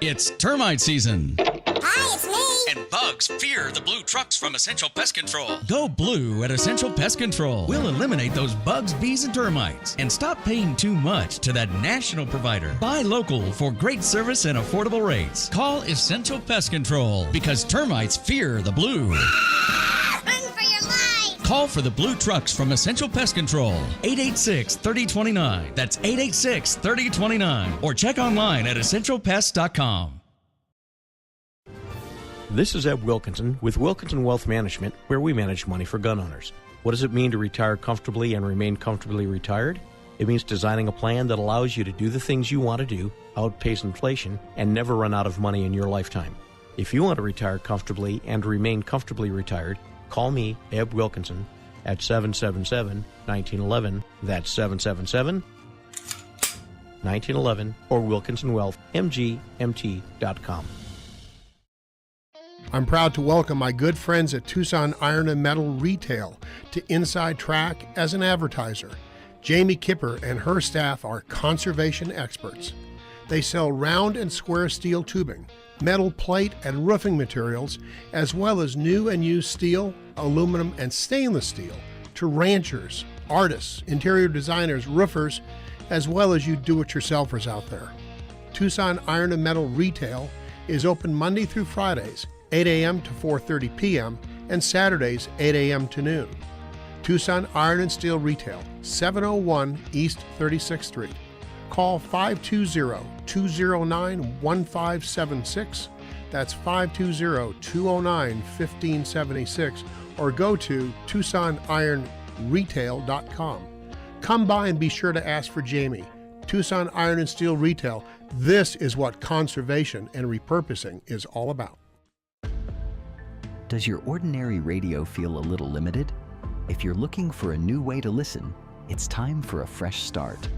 It's termite season. Hi, it's me. And bugs fear the blue trucks from Essential Pest Control. Go blue at Essential Pest Control. We'll eliminate those bugs, bees, and termites. And stop paying too much to that national provider. Buy local for great service and affordable rates. Call Essential Pest Control because termites fear the blue. Run for your life. Call for the blue trucks from Essential Pest Control. 886-3029. That's 886-3029. Or check online at essentialpest.com. This is Ed Wilkinson with Wilkinson Wealth Management, where we manage money for gun owners. What does it mean to retire comfortably and remain comfortably retired? It means designing a plan that allows you to do the things you want to do, outpace inflation, and never run out of money in your lifetime. If you want to retire comfortably and remain comfortably retired, call me, Ed Wilkinson, at 777-1911. That's 777-1911 or WilkinsonWealthMGMT.com. I'm proud to welcome my good friends at Tucson Iron and Metal Retail to Inside Track as an advertiser. Jamie Kipper and her staff are conservation experts. They sell round and square steel tubing, metal plate and roofing materials, as well as new and used steel, aluminum, and stainless steel to ranchers, artists, interior designers, roofers, as well as you do-it-yourselfers out there. Tucson Iron and Metal Retail is open Monday through Fridays, 8 a.m. to 4:30 p.m., and Saturdays, 8 a.m. to noon. Tucson Iron and Steel Retail, 701 East 36th Street. Call 520-209-1576. That's 520-209-1576, or go to TucsonIronRetail.com. Come by and be sure to ask for Jamie. Tucson Iron and Steel Retail. This is what conservation and repurposing is all about. Does your ordinary radio feel a little limited? If you're looking for a new way to listen, it's time for a fresh start.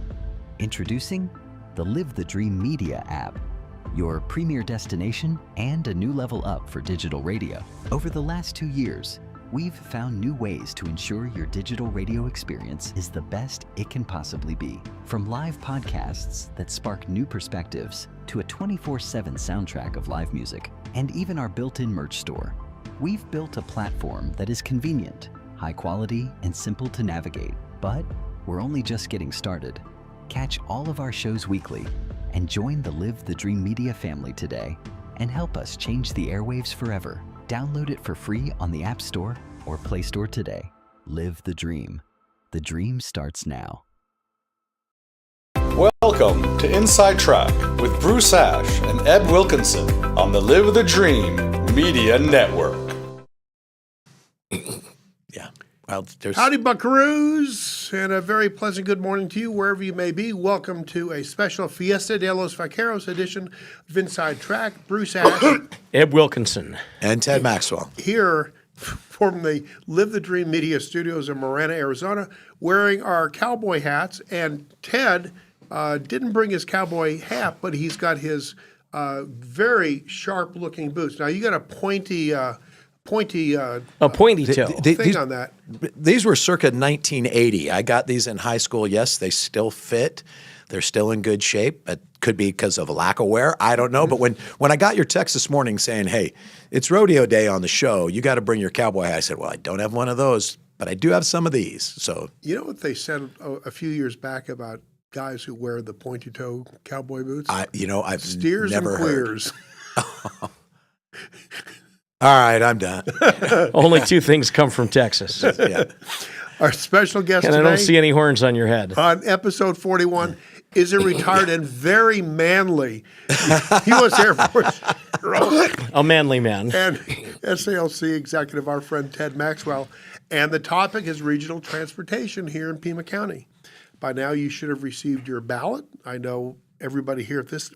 Introducing the Live the Dream Media app, your premier destination and a new level up for digital radio. Over the last 2 years, we've found new ways to ensure your digital radio experience is the best it can possibly be. From live podcasts that spark new perspectives to a 24/7 soundtrack of live music, and even our built-in merch store. We've built a platform that is convenient, high quality, and simple to navigate, but we're only just getting started. Catch all of our shows weekly and join the Live the Dream Media family today and help us change the airwaves forever. Download it for free on the App Store or Play Store today. Live the dream. The dream starts now. Welcome to Inside Track with Bruce Ash and Ed Wilkinson on the Live the Dream Media Network. Yeah. Well, Howdy, buckaroos, and a very pleasant good morning to you wherever you may be. Welcome to a special Fiesta de los Vaqueros edition of Inside Track. Bruce Ash. Ed Wilkinson. And Ted Maxwell. Here from the Live the Dream Media Studios in Marana, Arizona, wearing our cowboy hats. And Ted didn't bring his cowboy hat, but he's got his very sharp-looking boots. Now, you got a pointy pointy toe thing on that. These were circa 1980. I got these in high school. Yes, they still fit. They're still in good shape. It could be because of a lack of wear. I don't know. But when I got your text this morning saying, hey, it's rodeo day on the show, you got to bring your cowboy hat, I said, well, I don't have one of those, but I do have some of these. So you know what they said a few years back about guys who wear the pointy toe cowboy boots? I've steers never and queers. All right, I'm done. Only two things come from Texas. Yeah. Our special guest and today, I don't see any horns on your head. on episode 41, is a retired and very manly U.S. Air Force hero A manly man. and SALC executive, our friend Ted Maxwell. And the topic is regional transportation here in Pima County. By now, you should have received your ballot. I know everybody here at this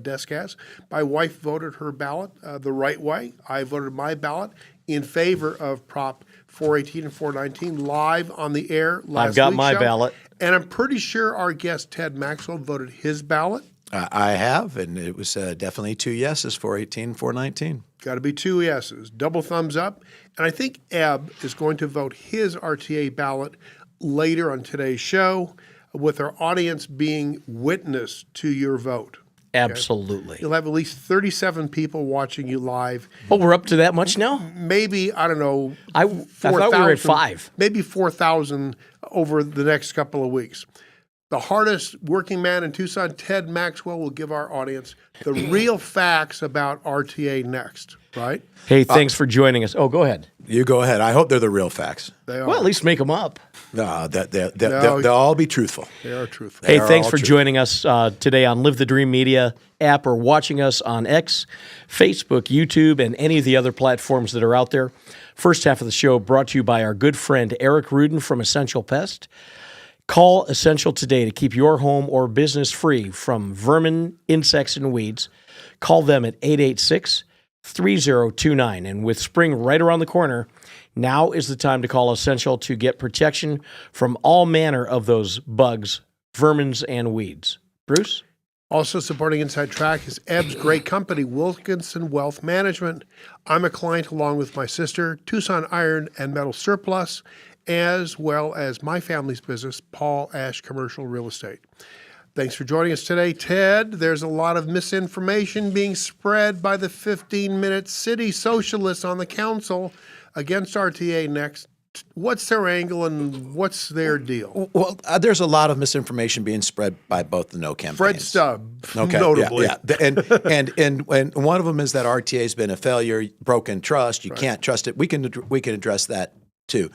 desk has. My wife voted her ballot the right way. I voted my ballot in favor of Prop 418 and 419 live on the air last I've got week's my show. ballot. And I'm pretty sure our guest Ted Maxwell voted his ballot. I have, and it was definitely 2 yeses, 418, 419. Got to be 2 yeses. Double thumbs up. And I think Ebb is going to vote his RTA ballot later on today's show, with our audience being witness to your vote. Absolutely. You'll have at least 37 people watching you live. Oh, we're up to that much now? Maybe, I don't know, I thought we were at 5. Maybe 4,000 over the next couple of weeks. The hardest working man in Tucson, Ted Maxwell, will give our audience the real facts about RTA Next, right? Hey, thanks for joining us. Oh, go ahead. You go ahead. I hope they're the real facts. They are. Well, at least make them up. No, they'll all be truthful. They are truthful. Hey, They are thanks all for true. joining us today on Live the Dream Media app or watching us on X, Facebook, YouTube, and any of the other platforms that are out there. First half of the show brought to you by our good friend Eric Rudin from Essential Pest. Call Essential today to keep your home or business free from vermin, insects, and weeds. Call them at 886-3029. And with spring right around the corner, now is the time to call Essential to get protection from all manner of those bugs, vermins, and weeds. Bruce? Also supporting Inside Track is Ebb's great company, Wilkinson Wealth Management. I'm a client along with my sister, Tucson Iron and Metal Surplus, as well as my family's business, Paul Ash Commercial Real Estate. Thanks for joining us today, Ted. There's a lot of misinformation being spread by the 15-minute city socialists on the council against RTA Next. What's their angle and what's their deal? Well, there's a lot of misinformation being spread by both the no campaigns. Fred Stubb, Okay, notably. yeah. And one of them is that RTA has been a failure, broken trust. You can't trust it. We can address that too.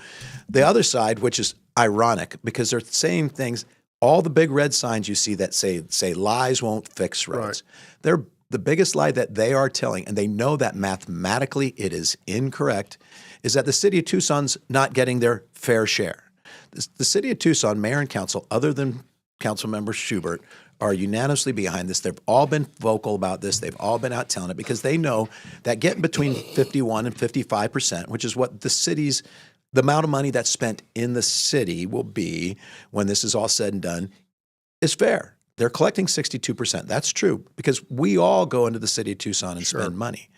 The other side, which is ironic, because they're saying things. All the big red signs you see that say lies won't fix roads. Right. They're the biggest lie that they are telling, and they know that mathematically it is incorrect, is that the city of Tucson's not getting their fair share. The city of Tucson, mayor and council, other than council member Schubert, are unanimously behind this. They've all been vocal about this. They've all been out telling it because they know that getting between 51 and 55%, which is what the amount of money that's spent in the city will be when this is all said and done, is fair. They're collecting 62%. That's true because we all go into the city of Tucson and spend money.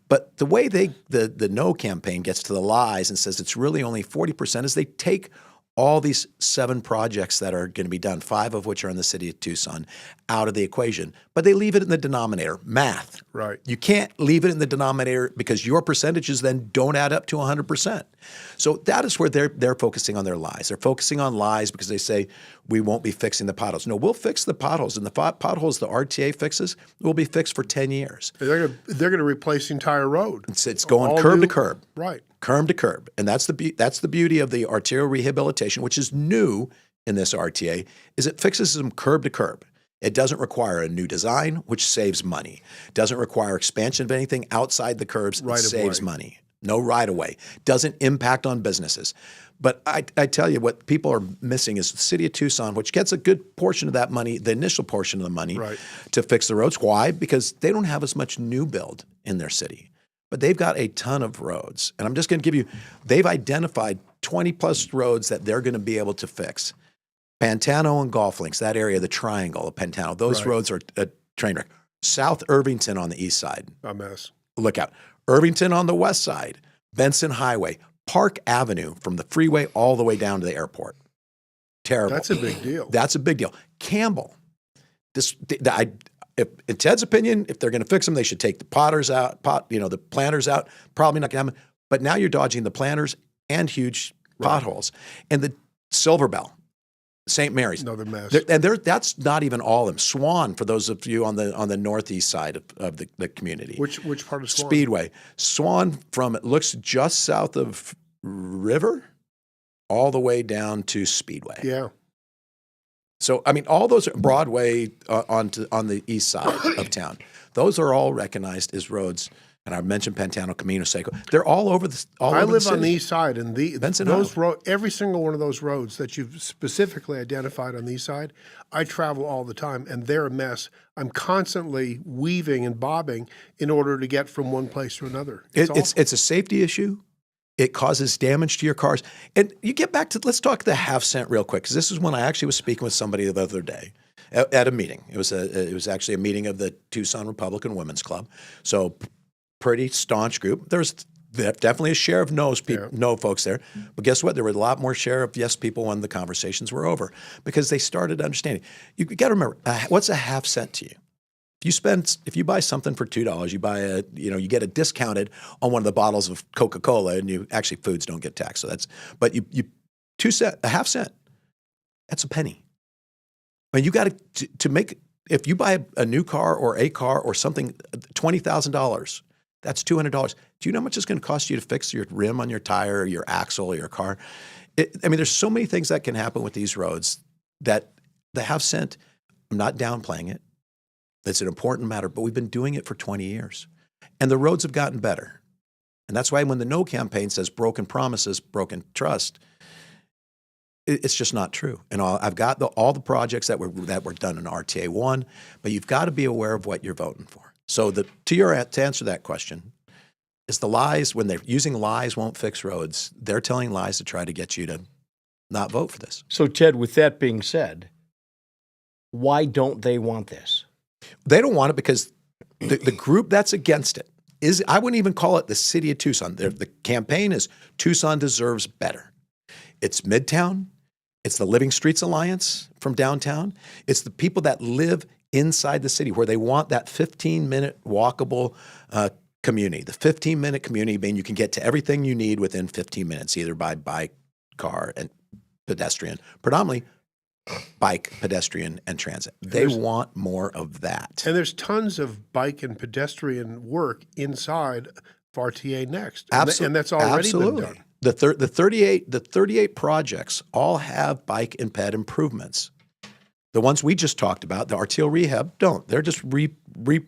But the way the no campaign gets to the lies and says it's really only 40% is they take all these 7 projects that are going to be done, 5 of which are in the city of Tucson, out of the equation. But they leave it in the denominator, math. Right. You can't leave it in the denominator because your percentages then don't add up to 100%. So that is where they're focusing on their lies. They're focusing on lies because they say we won't be fixing the potholes. No, we'll fix the potholes. And the potholes the RTA fixes will be fixed for 10 years. They're going to replace the entire road. It's going curb to curb. Right. Curb to curb. And that's the beauty of the arterial rehabilitation, which is new in this RTA, is it fixes them curb to curb. It doesn't require a new design, which saves money. It doesn't require expansion of anything outside the curbs. It saves money. No right-of-way. Doesn't impact on businesses. But I tell you what people are missing is the city of Tucson, which gets a good portion of that money, the initial portion of the money, to fix the roads. Why? Because they don't have as much new build in their city. But they've got a ton of roads. And I'm just going to give you, they've identified 20-plus roads that they're going to be able to fix. Pantano and Golf Links, that area, the triangle of Pantano, those roads are a train wreck. South Irvington on the east side. A mess. Look out. Irvington on the west side. Benson Highway. Park Avenue from the freeway all the way down to the airport. Terrible. That's a big deal. That's a big deal. Campbell. In Ted's opinion, if they're going to fix them, they should take the planters out. Probably not going to happen. But now you're dodging the planters and huge potholes. And the Silver Bell, St. Mary's. Another mess. That's not even all of them. Swan, for those of you on the northeast side of the community. Which part of Swan? Speedway. Swan it looks just south of River all the way down to Speedway. Yeah. So, I mean, all those Broadway on the east side of town, those are all recognized as roads. And I mentioned Pantano, Camino Seco. They're all over the city. I live on the east side, and every single one of those roads that you've specifically identified on the east side, I travel all the time, and they're a mess. I'm constantly weaving and bobbing in order to get from one place to another. It's a safety issue. It causes damage to your cars. And you get back to, let's talk the half cent real quick, because this is when I actually was speaking with somebody the other day at a meeting. It was actually a meeting of the Tucson Republican Women's Club. So pretty staunch group. There's definitely a share of no folks there. But guess what? There were a lot more share of yes people when the conversations were over because they started understanding. You got to remember, what's a half cent to you? If you buy something for $2, you get a discounted on one of the bottles of Coca-Cola, and actually foods don't get taxed. So but you 2 cents, a half cent, that's a penny. And you got to make, if you buy a new car or something, $20,000, that's $200. Do you know how much it's going to cost you to fix your rim on your tire, or your axle, or your car? There's so many things that can happen with these roads that the half cent, I'm not downplaying it. It's an important matter, but we've been doing it for 20 years. And the roads have gotten better. And that's why when the No campaign says broken promises, broken trust, it's just not true. And I've got all the projects that were done in RTA 1, but you've got to be aware of what you're voting for. So to answer that question, is the lies, when they're using lies won't fix roads, they're telling lies to try to get you to not vote for this. So, Ted, with that being said, why don't they want this? They don't want it because the group that's against it I wouldn't even call it the city of Tucson. The campaign is Tucson deserves better. It's Midtown. It's the Living Streets Alliance from downtown. It's the people that live inside the city where they want that 15-minute walkable community. The 15-minute community means you can get to everything you need within 15 minutes, either by bike, car, and pedestrian. Predominantly bike, pedestrian, and transit. They want more of that. And there's tons of bike and pedestrian work inside of RTA Next. And that's already been done. The 38 projects all have bike and ped improvements. The ones we just talked about, the RTO rehab, don't. They're just repaving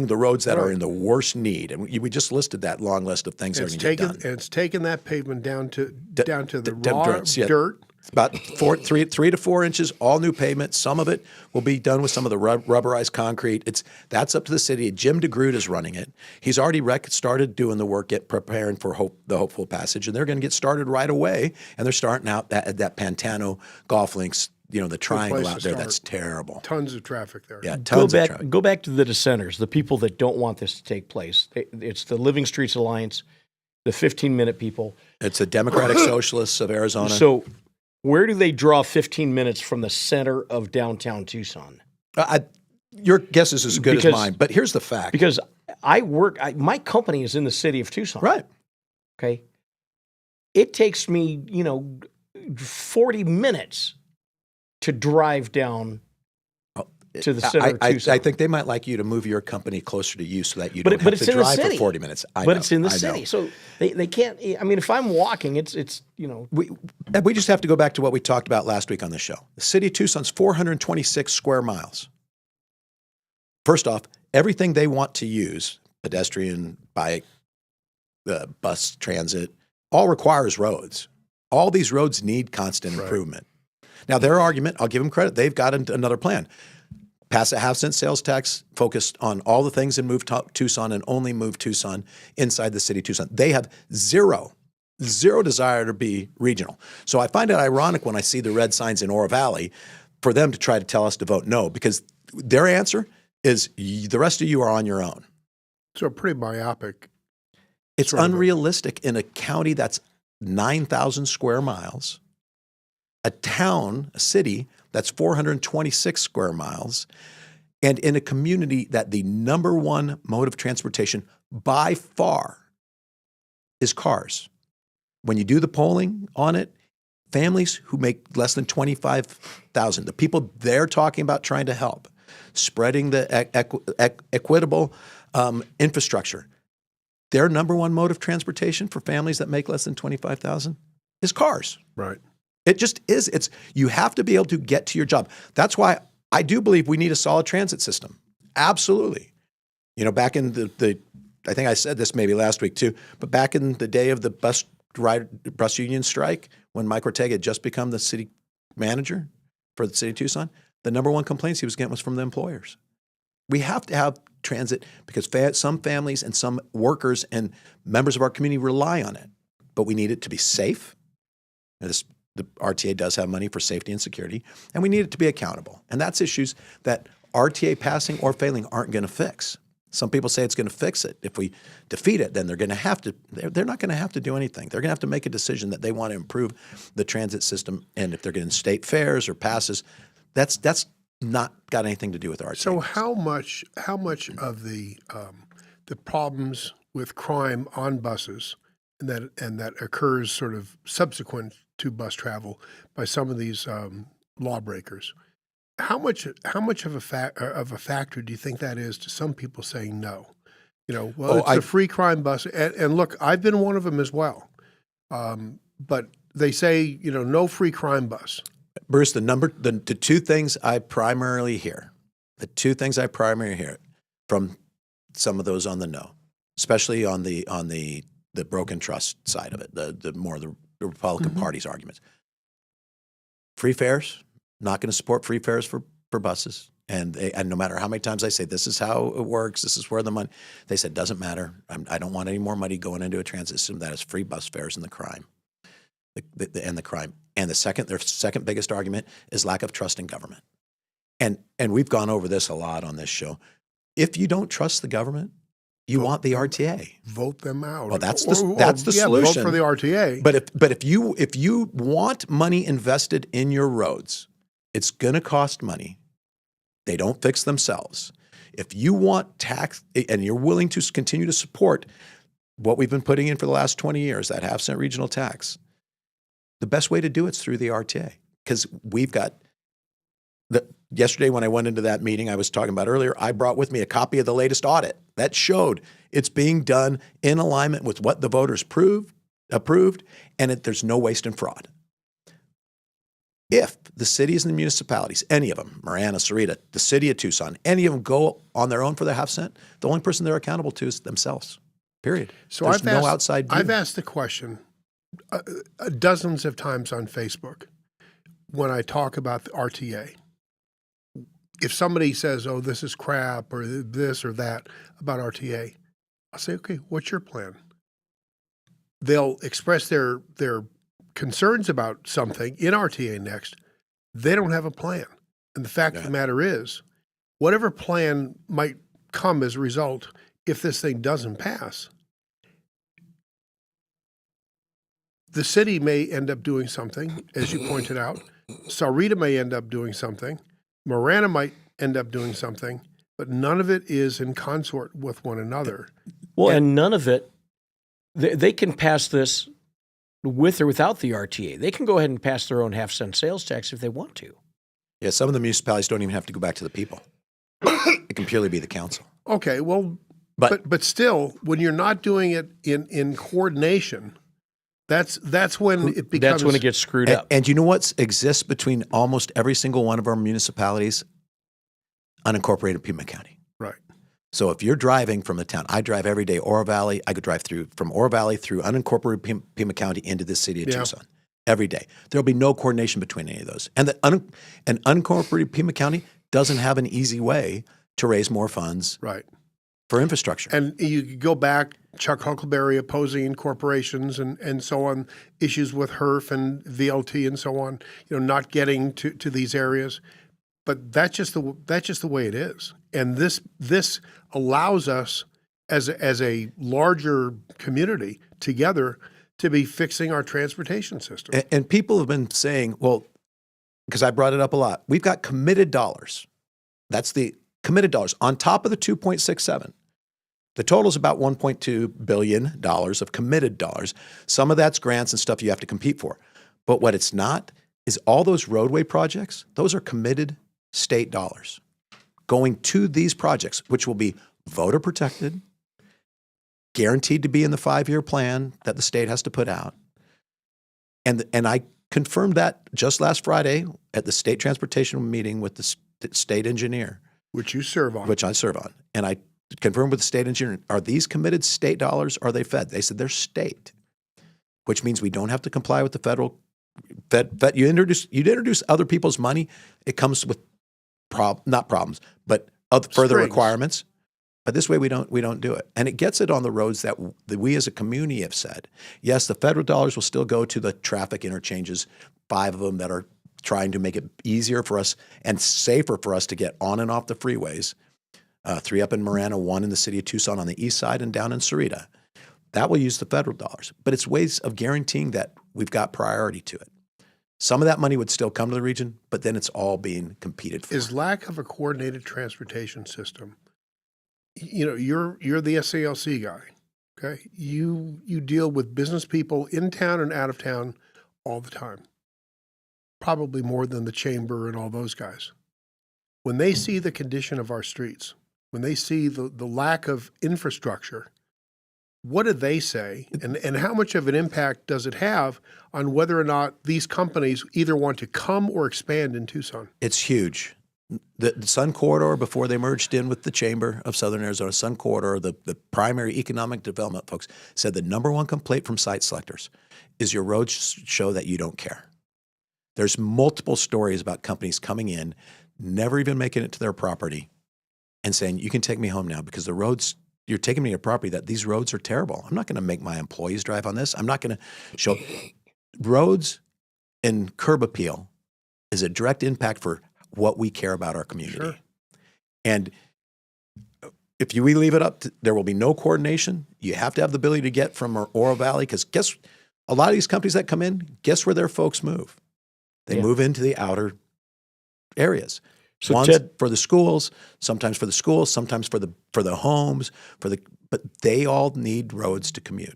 the roads that are in the worst need. And we just listed that long list of things that are going to get done. And it's taken that pavement down to the raw dirt. About 3 to 4 inches, all new pavement. Some of it will be done with some of the rubberized concrete. That's up to the city. Jim DeGroot is running it. He's already started doing the work, preparing for the hopeful passage, and they're going to get started right away. And they're starting out at that Pantano golf links, the triangle out there. That's terrible. Tons of traffic there. Yeah, tons of traffic. Go back to the dissenters, the people that don't want this to take place. It's the Living Streets Alliance, the 15-minute people. It's the Democratic Socialists of Arizona. So where do they draw 15 minutes from the center of downtown Tucson? Your guess is as good as mine, but here's the fact. Because my company is in the city of Tucson. Right. Okay. It takes me, 40 minutes to drive down to the center of Tucson. I think they might like you to move your company closer to you so that you don't have to drive for 40 minutes. It's in the city. So they can't, if I'm walking, it's. We just have to go back to what we talked about last week on the show. The city of Tucson's 426 square miles. First off, everything they want to use, pedestrian, bike, bus, transit, all requires roads. All these roads need constant improvement. Now, their argument, I'll give them credit, they've got another plan. Pass a half-cent sales tax, focused on all the things and move Tucson and only move Tucson inside the city of Tucson. They have zero desire to be regional. So I find it ironic when I see the red signs in Oro Valley for them to try to tell us to vote no, because their answer is the rest of you are on your own. So a pretty myopic. It's unrealistic in a county that's 9,000 square miles, a city that's 426 square miles, and in a community that the number one mode of transportation by far is cars. When you do the polling on it, families who make less than $25,000, the people they're talking about trying to help, spreading the equitable infrastructure, their number one mode of transportation for families that make less than $25,000 is cars. Right. It just is. You have to be able to get to your job. That's why I do believe we need a solid transit system. Absolutely. Back in I think I said this maybe last week too, but back in the day of the bus union strike, when Mike Ortega had just become the city manager for the city of Tucson, the number one complaints he was getting was from the employers. We have to have transit because some families and some workers and members of our community rely on it, but we need it to be safe. The RTA does have money for safety and security, and we need it to be accountable. And that's issues that RTA passing or failing aren't going to fix. Some people say it's going to fix it. If we defeat it, then they're going to have to. They're not going to have to do anything. They're going to have to make a decision that they want to improve the transit system. And if they're getting state fares or passes, that's not got anything to do with RTA. So how much of the problems with crime on buses and that occurs sort of subsequent to bus travel by some of these lawbreakers? How much of a factor do you think that is to some people saying no? It's a free crime bus, and look, I've been one of them as well. But they say, no free crime bus. Bruce, the two things I primarily hear, from some of those on the no, especially on the broken trust side of it, the more the Republican Party's arguments. Free fares, not going to support free fares for buses. And no matter how many times I say, this is how it works, this is where the money, they said, doesn't matter. I don't want any more money going into a transit system that is free bus fares and the crime. The crime. And their second biggest argument is lack of trust in government. And we've gone over this a lot on this show. If you don't trust the government, you want the RTA. Vote them out. Well, that's the solution. Vote for the RTA. But if you want money invested in your roads, it's going to cost money. They don't fix themselves. If you want tax and you're willing to continue to support what we've been putting in for the last 20 years, that half-cent regional tax, the best way to do it is through the RTA. Because we've got yesterday when I went into that meeting I was talking about earlier, I brought with me a copy of the latest audit that showed it's being done in alignment with what the voters approved, and there's no waste and fraud. If the cities and the municipalities, any of them, Marana, Sarita, the city of Tucson, any of them go on their own for their half cent, the only person they're accountable to is themselves, period. So There's no outside view. I've asked the question dozens of times on Facebook when I talk about the RTA. If somebody says, oh, this is crap or this or that about RTA, I'll say, okay, what's your plan? They'll express their concerns about something in RTA Next. They don't have a plan. And the fact of the matter is, whatever plan might come as a result, if this thing doesn't pass, the city may end up doing something, as you pointed out. Sarita may end up doing something. Marana might end up doing something, but none of it is in consort with one another. Well, and none of it, they can pass this with or without the RTA. They can go ahead and pass their own half-cent sales tax if they want to. Yeah, some of the municipalities don't even have to go back to the people. It can purely be the council. Okay, well, but still, when you're not doing it in coordination, that's when it becomes... That's when it gets screwed up. And you know what exists between almost every single one of our municipalities? Unincorporated Pima County. Right. So if you're driving from a town, I drive every day, Oro Valley, I could drive from Oro Valley through unincorporated Pima County into the city of Tucson every day. There'll be no coordination between any of those. And an unincorporated Pima County doesn't have an easy way to raise more funds for infrastructure. And you go back, Chuck Huckleberry opposing corporations and so on, issues with HERF and VLT and so on, not getting to these areas. But that's just the way it is. And this allows us as a larger community together to be fixing our transportation system. And people have been saying, well, because I brought it up a lot, we've got committed dollars. That's the committed dollars on top of the 2.67. The total is about $1.2 billion of committed dollars. Some of that's grants and stuff you have to compete for. But what it's not is all those roadway projects, those are committed state dollars going to these projects, which will be voter protected, guaranteed to be in the 5-year plan that the state has to put out. And I confirmed that just last Friday at the state transportation meeting with the state engineer. Which you serve on. Which I serve on. And I confirmed with the state engineer, are these committed state dollars? Are they fed? They said they're state, which means we don't have to comply with the federal. You'd introduce other people's money. It comes with not problems, but further requirements. But this way we don't do it. And it gets it on the roads that we as a community have said, yes, the federal dollars will still go to the traffic interchanges, 5 of them that are trying to make it easier for us and safer for us to get on and off the freeways. 3 up in Marana, 1 in the city of Tucson on the east side and down in Sarita. That will use the federal dollars. But it's ways of guaranteeing that we've got priority to it. Some of that money would still come to the region, but then it's all being competed for. Is lack of a coordinated transportation system, you're the SALC guy, okay? You deal with business people in town and out of town all the time, probably more than the chamber and all those guys. When they see the condition of our streets, when they see the lack of infrastructure, what do they say? And how much of an impact does it have on whether or not these companies either want to come or expand in Tucson? It's huge. The Sun Corridor, before they merged in with the Chamber of Southern Arizona, Sun Corridor, the primary economic development folks, said the number one complaint from site selectors is your roads show that you don't care. There's multiple stories about companies coming in, never even making it to their property, and saying, you can take me home now because the roads, you're taking me to a property that these roads are terrible. I'm not going to make my employees drive on this. I'm not going to show. Roads and curb appeal is a direct impact for what we care about our community. Sure. And if we leave it up, there will be no coordination. You have to have the ability to get from Oro Valley because a lot of these companies that come in, guess where their folks move? They move into the outer areas. So Once Ted, for the schools, sometimes for the homes, but they all need roads to commute.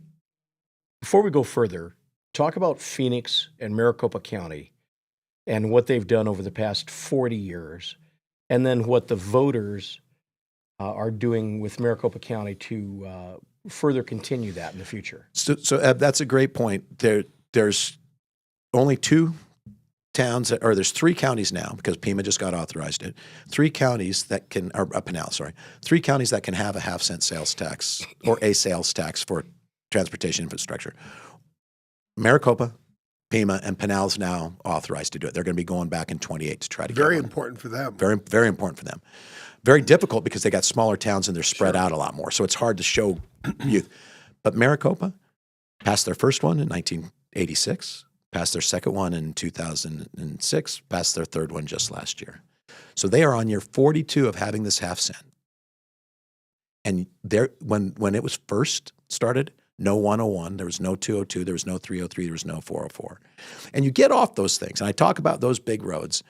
before we go further, talk about Phoenix and Maricopa County and what they've done over the past 40 years, and then what the voters are doing with Maricopa County to further continue that in the future. So Eb, that's a great point. There's only two towns, or there's three counties now because Pima just got authorized it. Three counties that can, or Pinal, sorry, three counties that can have a half-cent sales tax or a sales tax for transportation infrastructure. Maricopa, Pima, and Pinal's now authorized to do it. They're going to be going back in 28 to try to get Very one. important for them. Very, very important for them. Very difficult because they got smaller towns and they're spread out a lot more. So it's hard to show youth. But Maricopa passed their first one in 1986, passed their second one in 2006, passed their third one just last year. So they are on year 42 of having this half cent. And when it was first started, no 101, there was no 202, there was no 303, there was no 404. And you get off those things. And I talk about those big roads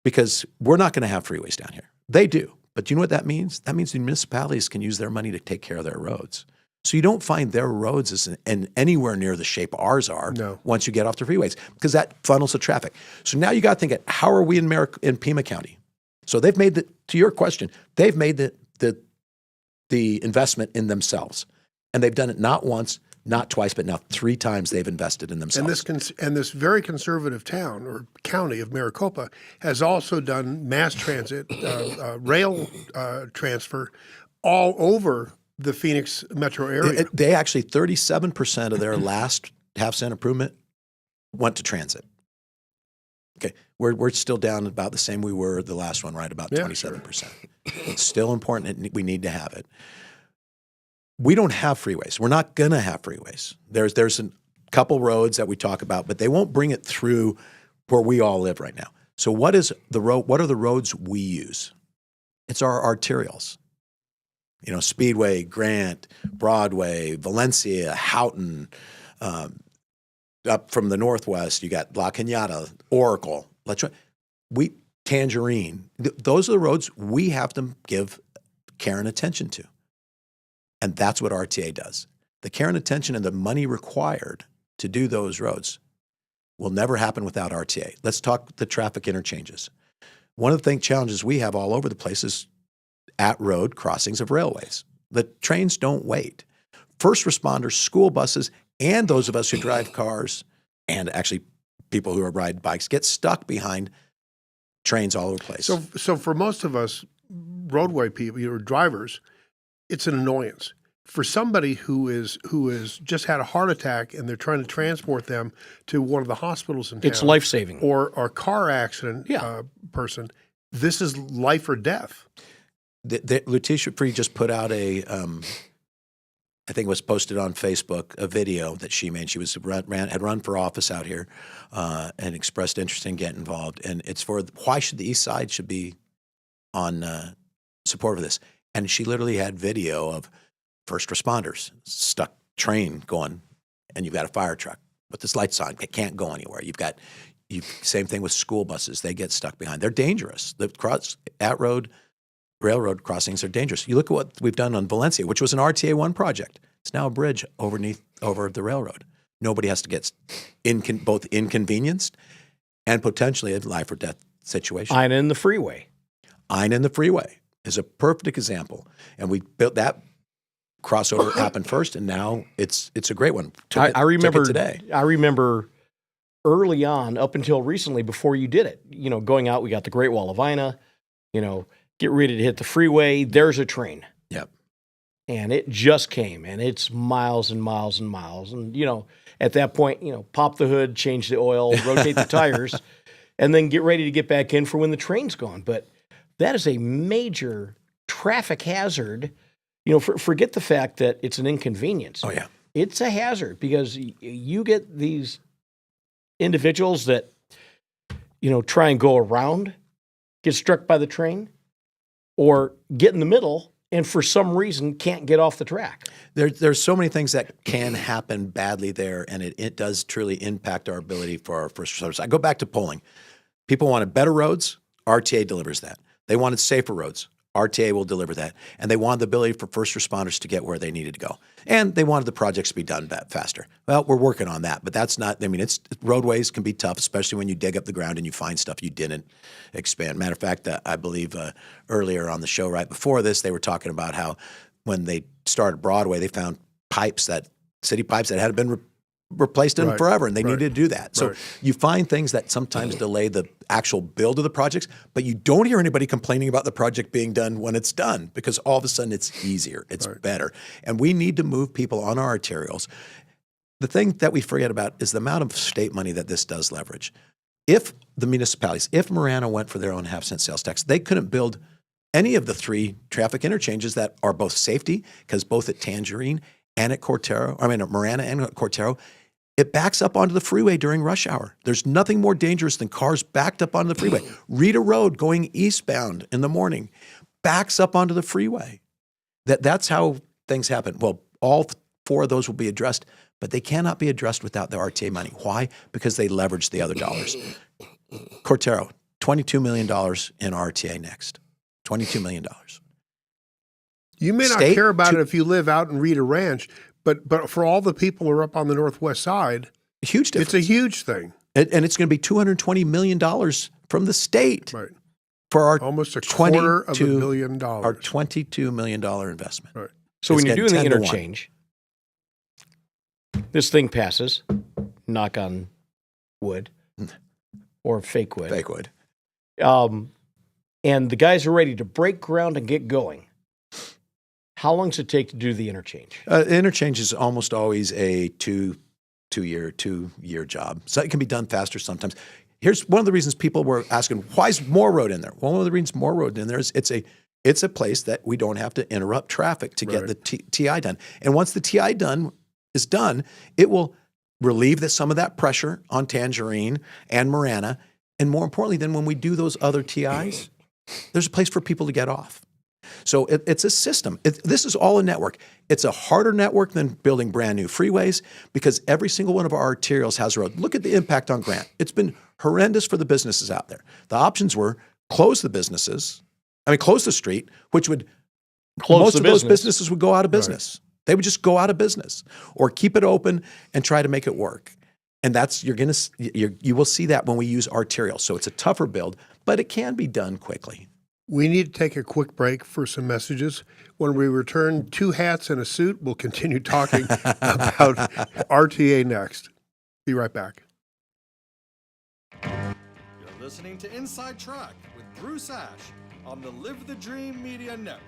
because we're not going to have freeways down here. They do. But do you know what that means? That means the municipalities can use their money to take care of their roads. So you don't find their roads as anywhere near the shape ours are once you get off the freeways because that funnels the traffic. So now you got to think, how are we in Pima County? So they've made to your question, they've made the investment in themselves. And they've done it not once, not twice, but now 3 times they've invested in themselves. And this very conservative town or county of Maricopa has also done mass transit, rail transfer all over the Phoenix metro area. They actually, 37% of their last half-cent improvement went to transit. Okay, we're still down about the same we were the last one, right? About 27%. Sure. It's still important, and we need to have it. We don't have freeways. We're not going to have freeways. There's a couple roads that we talk about, but they won't bring it through where we all live right now. So what are the roads we use? It's our arterials. You know, Speedway, Grant, Broadway, Valencia, Houghton. Up from the northwest, you got La Cañada, Oracle, Tangerine. Those are the roads we have to give care and attention to. And that's what RTA does. The care and attention and the money required to do those roads will never happen without RTA. Let's talk the traffic interchanges. One of the challenges we have all over the place is at-road crossings of railways. The trains don't wait. First responders, school buses, and those of us who drive cars, and actually people who ride bikes, get stuck behind trains all over the place. So for most of us roadway people, drivers, it's an annoyance. For somebody who is just had a heart attack and they're trying to transport them to one of the hospitals in town, it's life-saving. Or a car accident person, this is life or death. Letitia Free just put out I think it was posted on Facebook, a video that she made. She had run for office out here and expressed interest in getting involved. And it's for why should the East Side should be on support of this. And she literally had video of first responders, stuck train going, and you've got a fire truck with this lights on. It can't go anywhere. You've got, Same thing with school buses. They get stuck behind. They're dangerous. The railroad crossings are dangerous. You look at what we've done on Valencia, which was an RTA 1 project. It's now a bridge over the railroad. Nobody has to get both inconvenienced and potentially a life or death situation. Ina and the freeway. Ina and the freeway is a perfect example. And we built that crossover happened first, and now it's a great one. I remember today. I remember early on, up until recently, before you did it, going out, we got the Great Wall of Ina, get ready to hit the freeway. There's a train. Yep. And it just came, and it's miles and miles and miles. And, at that point, pop the hood, change the oil, rotate the tires, and then get ready to get back in for when the train's gone. But that is a major traffic hazard. Forget the fact that it's an inconvenience. Oh, yeah. It's a hazard because you get these individuals that, try and go around, get struck by the train, or get in the middle and for some reason can't get off the track. There's so many things that can happen badly there, and it does truly impact our ability for our first responders. I go back to polling. People wanted better roads. RTA delivers that. They wanted safer roads. RTA will deliver that. And they wanted the ability for first responders to get where they needed to go. And they wanted the projects to be done faster. Well, we're working on that, but that's not, roadways can be tough, especially when you dig up the ground and you find stuff you didn't expand. Matter of fact, I believe earlier on the show right before this, they were talking about how when they started Broadway, they found city pipes that hadn't been replaced in forever, and they needed to do that. So you find things that sometimes delay the actual build of the projects, but you don't hear anybody complaining about the project being done when it's done, because all of a sudden it's easier, it's better. And we need to move people on our arterials. The thing that we forget about is the amount of state money that this does leverage. If the municipalities, if Marana went for their own half-cent sales tax, they couldn't build any of the 3 traffic interchanges that are both safety, because both at Tangerine and at Marana and at Cortero, it backs up onto the freeway during rush hour. There's nothing more dangerous than cars backed up onto the freeway. Rita Road going eastbound in the morning backs up onto the freeway. That's how things happen. Well, all 4 of those will be addressed, but they cannot be addressed without the RTA money. Why? Because they leverage the other dollars. Cortero, $22 million in RTA Next. $22 million. You may not care about it if you live out in Rita Ranch, but for all the people who are up on the northwest side, huge difference. It's a huge thing. And it's going to be $220 million from the state for our almost $250 million. Our $22 million investment. Right. So when you're doing the interchange, this thing passes, knock on wood, or fake wood. Fake wood. And the guys are ready to break ground and get going. How long does it take to do the interchange? Interchange is almost always a two-year job. So it can be done faster sometimes. Here's one of the reasons people were asking, why is more road in there? Well, one of the reasons more road in there is it's a place that we don't have to interrupt traffic to get the TI done. And once the TI is done, it will relieve some of that pressure on Tangerine and Marana. And more importantly, then when we do those other TIs, there's a place for people to get off. So it's a system. This is all a network. It's a harder network than building brand new freeways, because every single one of our arterials has a road. Look at the impact on Grant. It's been horrendous for the businesses out there. The options were close the street, which would most of those businesses would go out of business. Right. They would just go out of business, or keep it open and try to make it work. And you will see that when we use arterials. So it's a tougher build, but it can be done quickly. We need to take a quick break for some messages. When we return, 2 hats and a suit, we'll continue talking about RTA Next. Be right back. You're listening to Inside Track with Bruce Ash on the Live the Dream Media Network.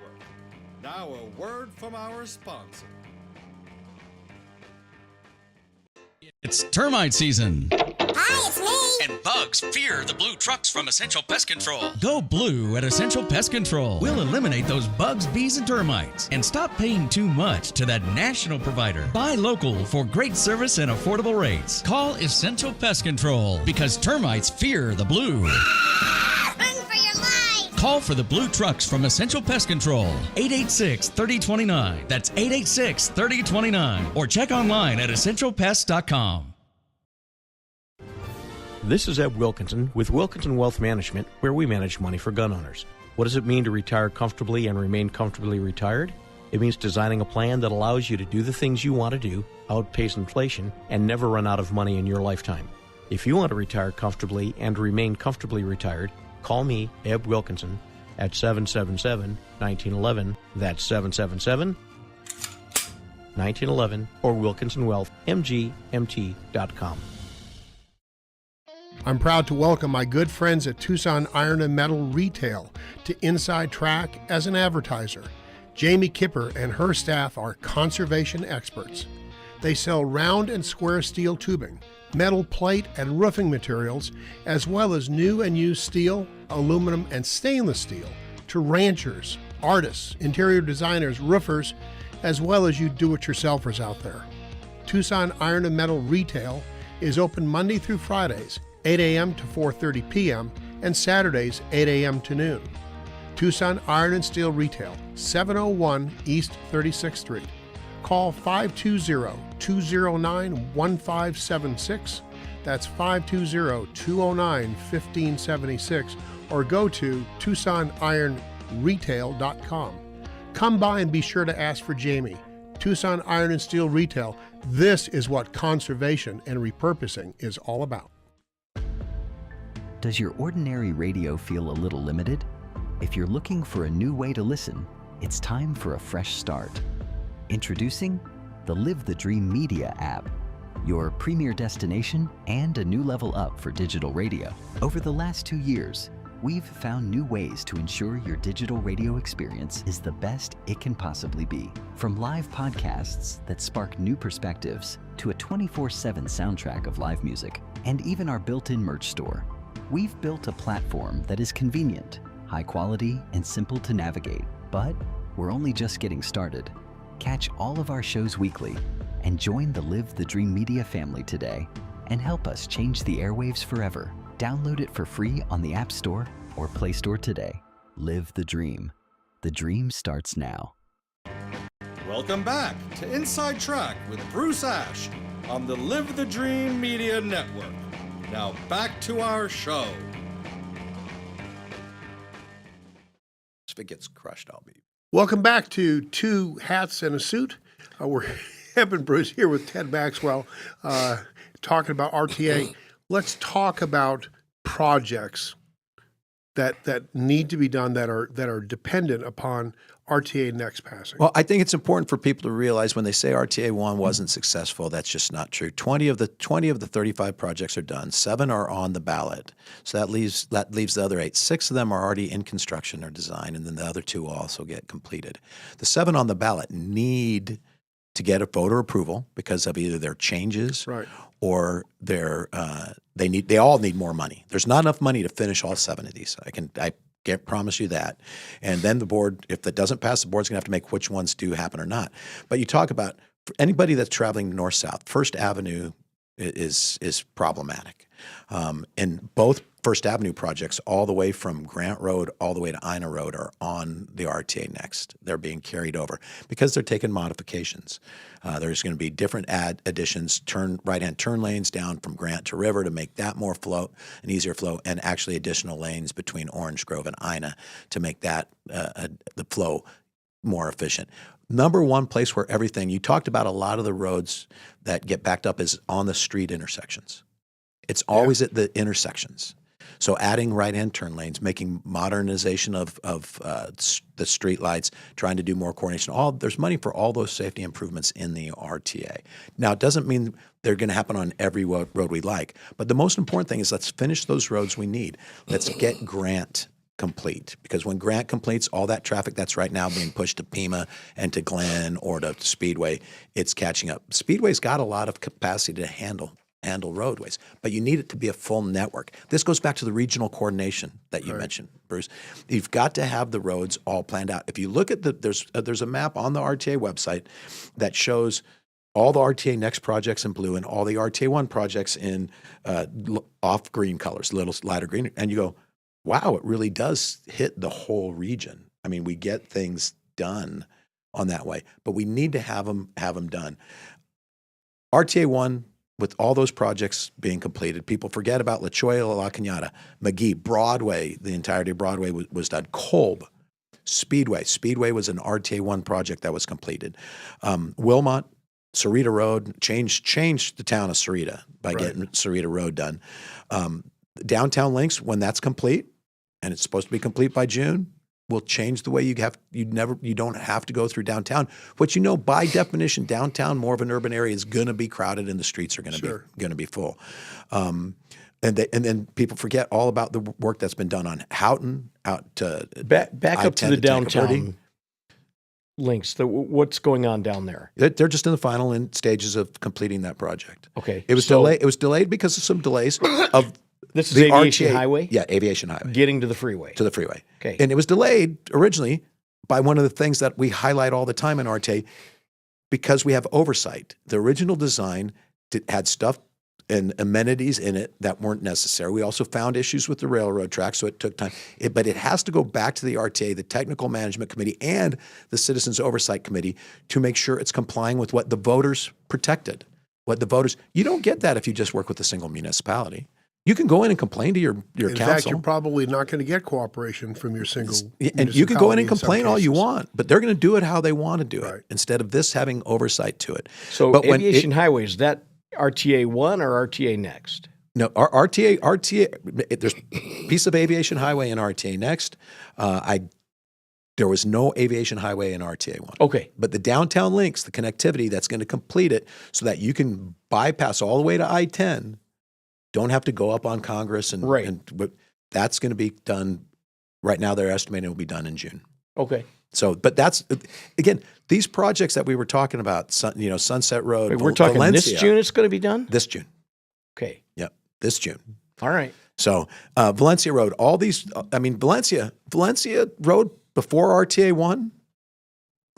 Now a word from our sponsor. It's termite season. Hi, it's me. And bugs fear the blue trucks from Essential Pest Control. Go blue at Essential Pest Control. We'll eliminate those bugs, bees, and termites. And stop paying too much to that national provider. Buy local for great service and affordable rates. Call Essential Pest Control, because termites fear the blue. Run for your life. Call for the blue trucks from Essential Pest Control. 886-3029. That's 886-3029. Or check online at essentialpest.com. This is Ed Wilkinson with Wilkinson Wealth Management, where we manage money for gun owners. What does it mean to retire comfortably and remain comfortably retired? It means designing a plan that allows you to do the things you want to do, outpace inflation, and never run out of money in your lifetime. If you want to retire comfortably and remain comfortably retired, call me, Ed Wilkinson, at 777-1911. That's 777-1911 or WilkinsonWealthMGMT.com. I'm proud to welcome my good friends at Tucson Iron and Metal Retail to Inside Track as an advertiser. Jamie Kipper and her staff are conservation experts. They sell round and square steel tubing, metal plate and roofing materials, as well as new and used steel, aluminum, and stainless steel to ranchers, artists, interior designers, roofers, as well as you do-it-yourselfers out there. Tucson Iron and Metal Retail is open Monday through Fridays, 8 a.m. to 4:30 p.m., and Saturdays, 8 a.m. to noon. Tucson Iron and Steel Retail, 701 East 36th Street. Call 520-209-1576. That's 520-209-1576, or go to TucsonIronRetail.com. Come by and be sure to ask for Jamie. Tucson Iron and Steel Retail, this is what conservation and repurposing is all about. Does your ordinary radio feel a little limited? If you're looking for a new way to listen, it's time for a fresh start. Introducing the Live the Dream Media app, your premier destination and a new level up for digital radio. Over the last 2 years, we've found new ways to ensure your digital radio experience is the best it can possibly be. From live podcasts that spark new perspectives to a 24/7 soundtrack of live music, and even our built-in merch store, we've built a platform that is convenient, high quality, and simple to navigate. But we're only just getting started. Catch all of our shows weekly and join the Live the Dream Media family today and help us change the airwaves forever. Download it for free on the App Store or Play Store today. Live the dream. The dream starts now. Welcome back to Inside Track with Bruce Ash on the Live the Dream Media Network. Now back to our show. If it gets crushed, I'll be. Welcome back to Two Hats and a Suit. We're Eb and Bruce here with Ted Maxwell talking about RTA. Let's talk about projects that need to be done that are dependent upon RTA Next passing. Well, I think it's important for people to realize when they say RTA 1 wasn't successful, that's just not true. 20 of the 35 projects are done. 7 are on the ballot. So that leaves the other 8. 6 of them are already in construction or design, and then the other 2 will also get completed. The 7 on the ballot need to get a voter approval because of either their changes or their they all need more money. There's not enough money to finish all 7 of these. I can't promise you that. And then the board, if that doesn't pass, the board's going to have to make which ones do happen or not. But you talk about for anybody that's traveling north-south, First Avenue is problematic. And both First Avenue projects, all the way from Grant Road all the way to Ina Road, are on the RTA Next. They're being carried over because they're taking modifications. There's going to be different additions, right-hand turn lanes down from Grant to River to make that more flow, an easier flow, and actually additional lanes between Orange Grove and Ina to make that the flow more efficient. Number one place where you talked about a lot of the roads that get backed up is on the street intersections. It's always at the intersections. So adding right-hand turn lanes, making modernization of the street lights, trying to do more coordination. There's money for all those safety improvements in the RTA. Now, it doesn't mean they're going to happen on every road we like, but the most important thing is let's finish those roads we need. Let's get Grant complete, because when Grant completes, all that traffic that's right now being pushed to Pima and to Glen or to Speedway, it's catching up. Speedway's got a lot of capacity to handle roadways, but you need it to be a full network. This goes back to the regional coordination that you mentioned, Bruce. You've got to have the roads all planned out. If you look at there's a map on the RTA website that shows all the RTA Next projects in blue and all the RTA 1 projects in off green colors, a little lighter green, and you go, wow, it really does hit the whole region. I mean, we get things done on that way, but we need to have them done. RTA 1 with all those projects being completed, people forget about La Cholla, La Cañada, McGee, Broadway, the entirety of Broadway was done. Kolb, Speedway. Speedway was an RTA 1 project that was completed. Wilmot, Sarita Road, changed the town of Sarita by getting Sarita Road done. Downtown Links, when that's complete, and it's supposed to be complete by June, will change the way you don't have to go through downtown. Which by definition, downtown, more of an urban area, is going to be crowded and the streets are going to be full. And then people forget all about the work that's been done on Houghton out to back up to the downtown Verde. links. What's going on down there? They're just in the final stages of completing that project. Okay, it was delayed. It was delayed because of some delays of. This is Aviation Highway? Yeah, Aviation Highway. Getting to the freeway. To the freeway. Okay. And it was delayed originally by one of the things that we highlight all the time in RTA because we have oversight. The original design had stuff and amenities in it that weren't necessary. We also found issues with the railroad track, so it took time. But it has to go back to the RTA, the Technical Management Committee, and the Citizens Oversight Committee to make sure it's complying with what the voters protected. You don't get that if you just work with a single municipality. You can go in and complain to your council. In fact, you're probably not going to get cooperation from your single and you can go in and complain all you want, but they're going to do it how they want to do it instead of this having oversight to it. So but Aviation Highway, is that RTA 1 or RTA Next? No, RTA, there's a piece of Aviation Highway in RTA Next. There was no Aviation Highway in RTA 1. Okay. But the downtown links, the connectivity that's going to complete it so that you can bypass all the way to I-10, don't have to go up on Congress, but that's going to be done right now. They're estimating it will be done in June. Okay. So, but that's again these projects that we were talking about. Sunset Road. Wait, we're talking Valencia, this June. It's going to be done. This June. Okay. Yep. This June. All right. So Valencia Road. All these. Valencia Road before RTA 1.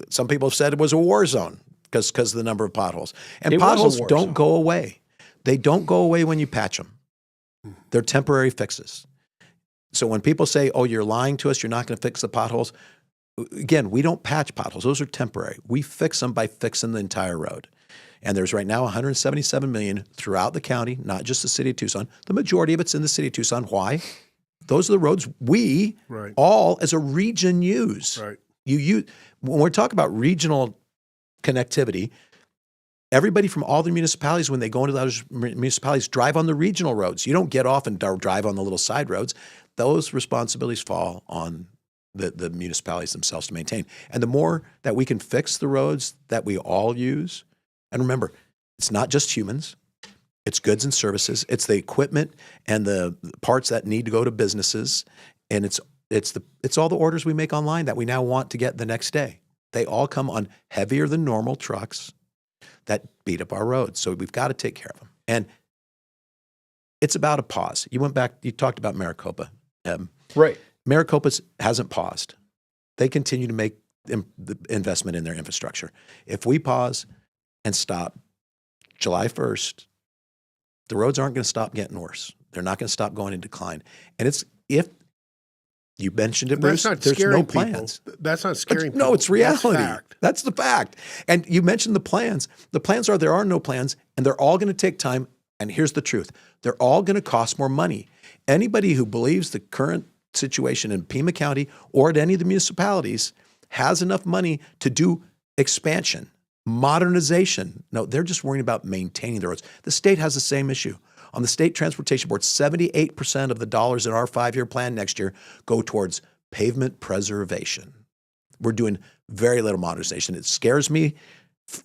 Some people have said it was a war zone because of the number of potholes. And potholes don't go away. They don't go away when you patch them. They're temporary fixes. So when people say, oh, you're lying to us, you're not going to fix the potholes. Again, we don't patch potholes. Those are temporary. We fix them by fixing the entire road. And there's right now $177 million throughout the county, not just the city of Tucson. The majority of it's in the city of Tucson. Why? Those are the roads we all as a region use. Right. When we're talking about regional connectivity, everybody from all the municipalities, when they go into those municipalities, drive on the regional roads. You don't get off and drive on the little side roads. Those responsibilities fall on the municipalities themselves to maintain. And the more that we can fix the roads that we all use, and remember, it's not just humans, it's goods and services, it's the equipment and the parts that need to go to businesses, and it's all the orders we make online that we now want to get the next day. They all come on heavier than normal trucks that beat up our roads. So we've got to take care of them. And it's about a pause. You talked about Maricopa. Right. Maricopa hasn't paused. They continue to make the investment in their infrastructure. If we pause and stop July 1st, the roads aren't going to stop getting worse. They're not going to stop going in decline. And if you mentioned it, Bruce, there's no plans. That's not scaring people. No, it's reality. That's fact. That's the fact. And you mentioned the plans. The plans are there are no plans, and they're all going to take time. And here's the truth. They're all going to cost more money. Anybody who believes the current situation in Pima County or at any of the municipalities has enough money to do expansion, modernization. No, they're just worrying about maintaining the roads. The state has the same issue. On the State Transportation Board, 78% of the dollars in our 5-year plan next year go towards pavement preservation. We're doing very little modernization. It scares me.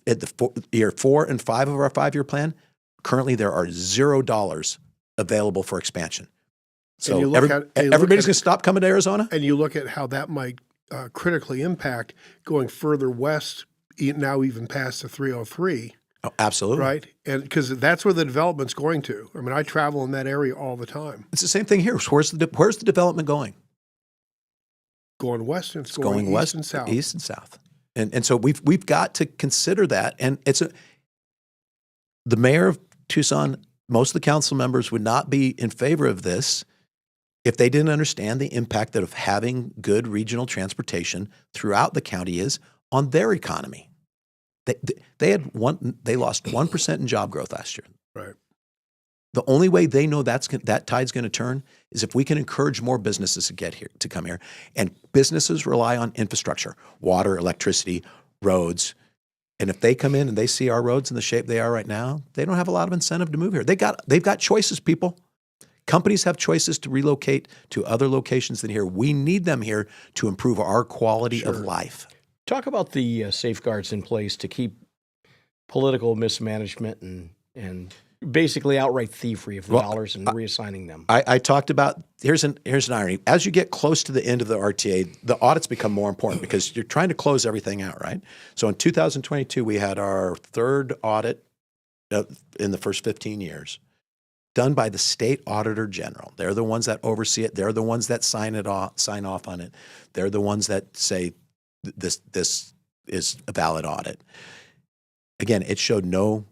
At the year 4 and 5 of our 5-year plan, currently there are $0 available for expansion. So everybody's going to stop coming to Arizona? And you look at how that might critically impact going further west, now even past the 303. Oh, absolutely. Right? And because that's where the development's going to. I mean, I travel in that area all the time. It's the same thing here. Where's the development going? Going west, and it's going east west and south. East and south. And so we've got to consider that. And the mayor of Tucson, most of the council members would not be in favor of this if they didn't understand the impact that of having good regional transportation throughout the county is on their economy. They lost 1% in job growth last year. Right. The only way they know that tide's going to turn is if we can encourage more businesses to get here, to come here. And businesses rely on infrastructure, water, electricity, roads. And if they come in and they see our roads in the shape they are right now, they don't have a lot of incentive to move here. They've got choices, people. Companies have choices to relocate to other locations than here. We need them here to improve our quality of life. Talk about the safeguards in place to keep political mismanagement and basically outright thievery of dollars and reassigning them. I talked about, here's an irony. As you get close to the end of the RTA, the audits become more important because you're trying to close everything out, right? So in 2022, we had our third audit in the first 15 years done by the state auditor general. They're the ones that oversee it. They're the ones that sign off on it. They're the ones that say this is a valid audit. Again, it showed no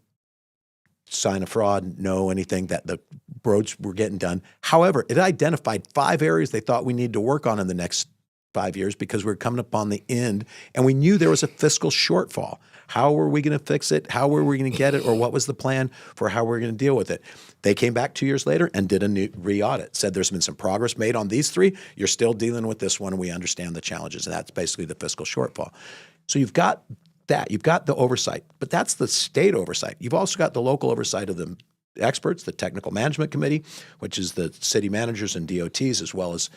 sign of fraud, no anything, that the roads were getting done. However, it identified 5 areas they thought we needed to work on in the next 5 years because we're coming up on the end, and we knew there was a fiscal shortfall. How were we going to fix it? How were we going to get it? Or what was the plan for how we're going to deal with it? They came back 2 years later and did a new re-audit, said there's been some progress made on these 3. You're still dealing with this one, and we understand the challenges, and that's basically the fiscal shortfall. So you've got that. You've got the oversight, but that's the state oversight. You've also got the local oversight of the experts, the technical management committee, which is the city managers and DOTs, as well as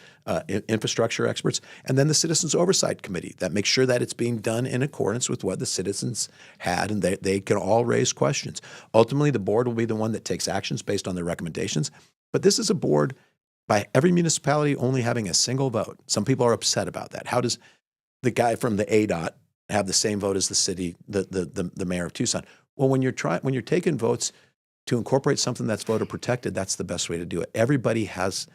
infrastructure experts, and then the citizens oversight committee that makes sure that it's being done in accordance with what the citizens had, and they can all raise questions. Ultimately, the board will be the one that takes actions based on their recommendations, but this is a board by every municipality only having a single vote. Some people are upset about that. How does the guy from the ADOT have the same vote as the city, the mayor of Tucson? Well, when you're taking votes to incorporate something that's voter protected, that's the best way to do it. Everybody has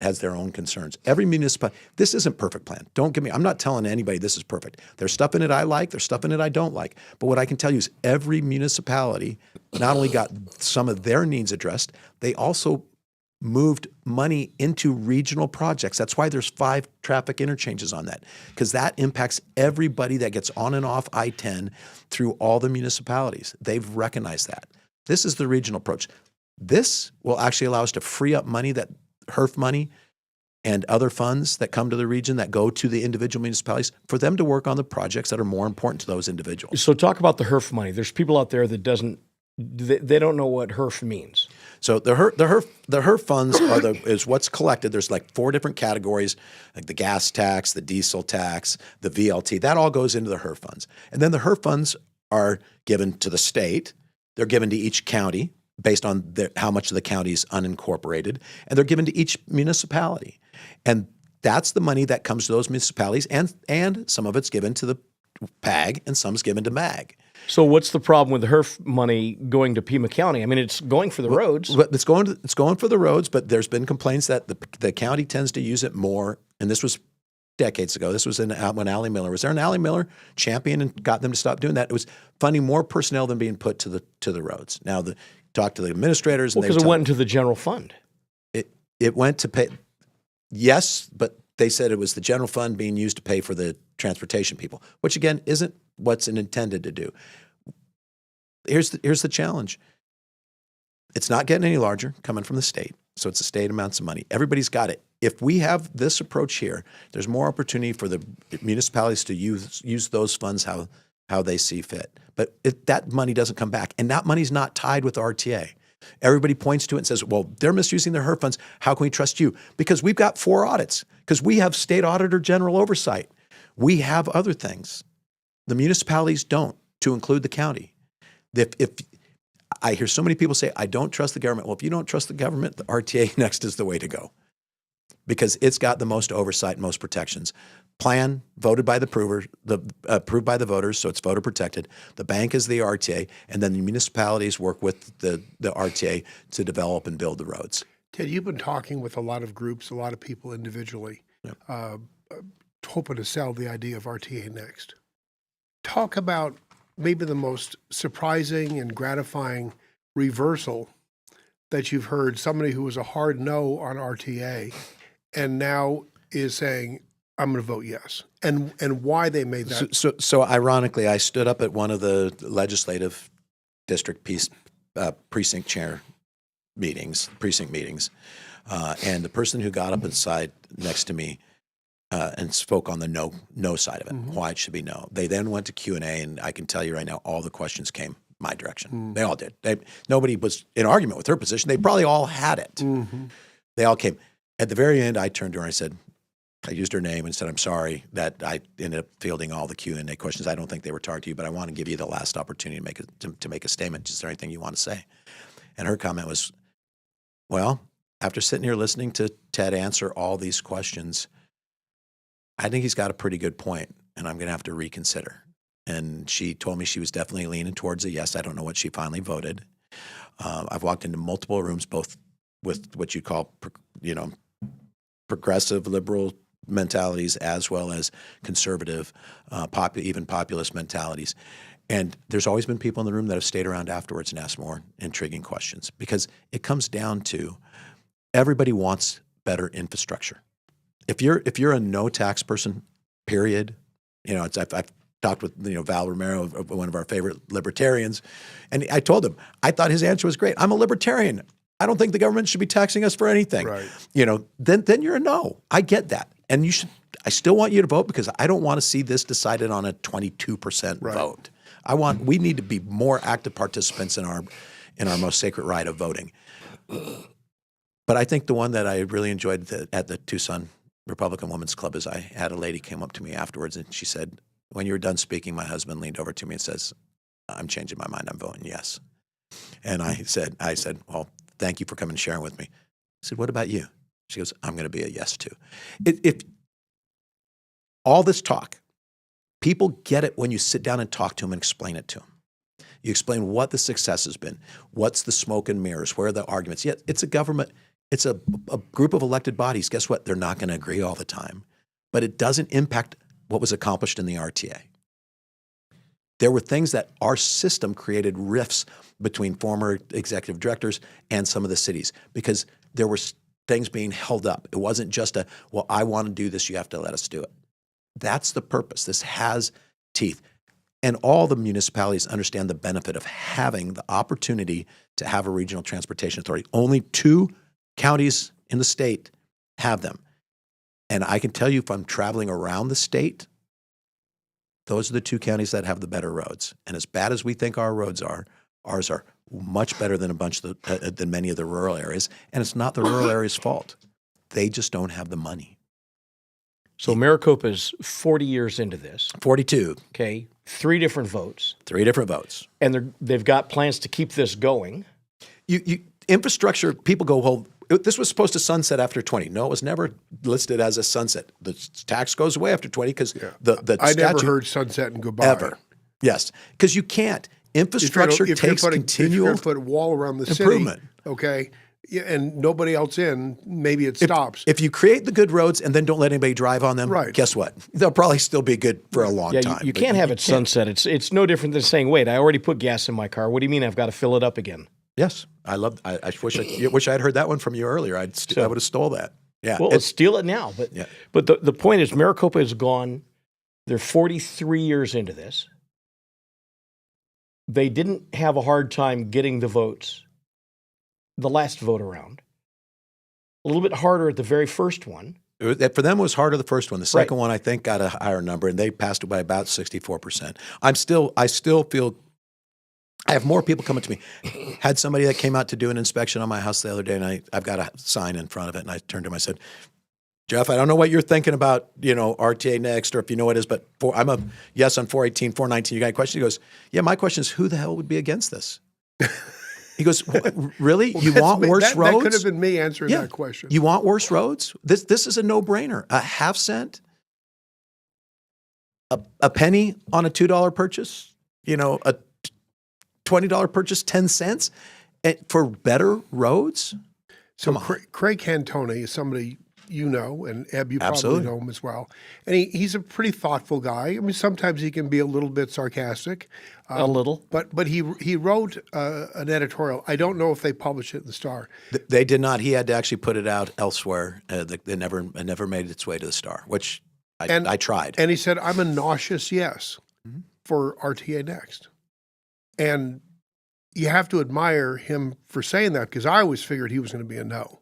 their own concerns. Every municipality, this isn't perfect plan. Don't get me, I'm not telling anybody this is perfect. There's stuff in it I like, there's stuff in it I don't like. But what I can tell you is every municipality not only got some of their needs addressed, they also moved money into regional projects. That's why there's 5 traffic interchanges on that, because that impacts everybody that gets on and off I-10 through all the municipalities. They've recognized that. This is the regional approach. This will actually allow us to free up money, that HERF money and other funds that come to the region that go to the individual municipalities, for them to work on the projects that are more important to those individuals. So talk about the HERF money. There's people out there that they don't know what HERF means. So the HERF funds is what's collected. There's like 4 different categories, like the gas tax, the diesel tax, the VLT. That all goes into the HERF funds. And then the HERF funds are given to the state. They're given to each county based on how much of the county is unincorporated, and they're given to each municipality. And that's the money that comes to those municipalities, and some of it's given to the PAG and some's given to MAG. So what's the problem with the HERF money going to Pima County? I mean, it's going for the roads. It's going for the roads, but there's been complaints that the county tends to use it more, and this was decades ago. This was when Allie Miller was there, and Allie Miller championed and got them to stop doing that. It was funding more personnel than being put to the roads. Now, talk to the administrators, and because it went into the general fund. It went to pay. Yes, but they said it was the general fund being used to pay for the transportation people, which again isn't what's intended to do. Here's the challenge. It's not getting any larger coming from the state, so it's the state amounts of money. Everybody's got it. If we have this approach here, there's more opportunity for the municipalities to use those funds how they see fit. But that money doesn't come back, and that money's not tied with RTA. Everybody points to it and says, well, they're misusing their HERF funds. How can we trust you? Because we've got 4 audits, because we have state auditor general oversight. We have other things. The municipalities don't, to include the county. If I hear so many people say, I don't trust the government. Well, if you don't trust the government, the RTA Next is the way to go, because it's got the most oversight and most protections. Plan voted by approved by the voters, so it's voter protected. The bank is the RTA, and then the municipalities work with the RTA to develop and build the roads. Ted, you've been talking with a lot of groups, a lot of people individually, hoping to sell the idea of RTA Next. Talk about maybe the most surprising and gratifying reversal that you've heard. Somebody who was a hard no on RTA and now is saying, I'm going to vote yes, and why they made that. So ironically, I stood up at one of the legislative district precinct meetings, and the person who got up inside next to me and spoke on the no side of it, why it should be no. They then went to Q&A, and I can tell you right now, all the questions came my direction. They all did. Nobody was in argument with her position. They probably all had it. They all came. At the very end, I turned to her and I said, I used her name and said, I'm sorry that I ended up fielding all the Q&A questions. I don't think they were targeted to you, but I want to give you the last opportunity to make a statement. Is there anything you want to say? And her comment was, well, after sitting here listening to Ted answer all these questions, I think he's got a pretty good point, and I'm going to have to reconsider. And she told me she was definitely leaning towards a yes. I don't know what she finally voted. I've walked into multiple rooms, both with what you call, progressive liberal mentalities as well as conservative, even populist mentalities. And there's always been people in the room that have stayed around afterwards and asked more intriguing questions, because it comes down to everybody wants better infrastructure. If you're a no tax person, period, I've talked with Val Romero, one of our favorite libertarians, and I told him I thought his answer was great. I'm a libertarian. I don't think the government should be taxing us for anything. Right. Then you're a no. I get that. And you should. I still want you to vote, because I don't want to see this decided on a 22% vote. We need to be more active participants in our most sacred right of voting. But I think the one that I really enjoyed at the Tucson Republican Women's Club is I had a lady came up to me afterwards and she said, when you were done speaking, my husband leaned over to me and says, I'm changing my mind. I'm voting yes. And I said, well, thank you for coming and sharing with me. I said, what about you? She goes, I'm going to be a yes too. If all this talk, people get it when you sit down and talk to them and explain it to them. You explain what the success has been, what's the smoke and mirrors, where are the arguments. Yet it's a government, it's a group of elected bodies. Guess what? They're not going to agree all the time, but it doesn't impact what was accomplished in the RTA. There were things that our system created rifts between former executive directors and some of the cities, because there were things being held up. It wasn't just well, I want to do this, you have to let us do it. That's the purpose. This has teeth. And all the municipalities understand the benefit of having the opportunity to have a regional transportation authority. Only 2 counties in the state have them. And I can tell you, if I'm traveling around the state, those are the 2 counties that have the better roads. And as bad as we think our roads are, ours are much better than than many of the rural areas. And it's not the rural areas' fault. They just don't have the money. So Maricopa's 40 years into this. 42. Okay. 3 different votes. 3 different votes. And they've got plans to keep this going. Infrastructure, people go, well, this was supposed to sunset after 20. No, it was never listed as a sunset. The tax goes away after 20 because the I statute, never heard sunset and goodbye. Ever. Yes. Because you can't. Infrastructure takes continual If you're going to put a wall around the improvement. City, okay, and nobody else in, maybe it stops. If you create the good roads and then don't let anybody drive on them, guess what? They'll probably still be good for a long time. You can't have it sunset. It's no different than saying, wait, I already put gas in my car. What do you mean I've got to fill it up again? Yes. I wish I had heard that one from you earlier. I would have stole that. Yeah. Well, let's steal it now. But the point is, Maricopa is gone. They're 43 years into this. They didn't have a hard time getting the votes the last vote around. A little bit harder at the very first one. For them, it was harder the first one. The second one, I think, got a higher number, and they passed it by about 64%. I still feel I have more people coming to me. Had somebody that came out to do an inspection on my house the other day, and I've got a sign in front of it, and I turned to him, I said, Jeff, I don't know what you're thinking about, RTA Next, or if you know what it is, but I'm a yes on 418, 419. You got a question? He goes, yeah, my question is, who the hell would be against this? He goes, really? You want worse roads? That could have been me answering that question. You want worse roads? This is a no-brainer. A half cent, a penny on a $2 purchase, a $20 purchase, 10 cents for better roads? So Craig Cantone is somebody you know, and Eb, you probably know him as well. And he's a pretty thoughtful guy. I mean, sometimes he can be a little bit sarcastic. A little. But he wrote an editorial. I don't know if they published it in the Star. They did not. He had to actually put it out elsewhere. It never made its way to the Star, which I tried. And he said, I'm a nauseous yes for RTA Next. And you have to admire him for saying that, because I always figured he was going to be a no.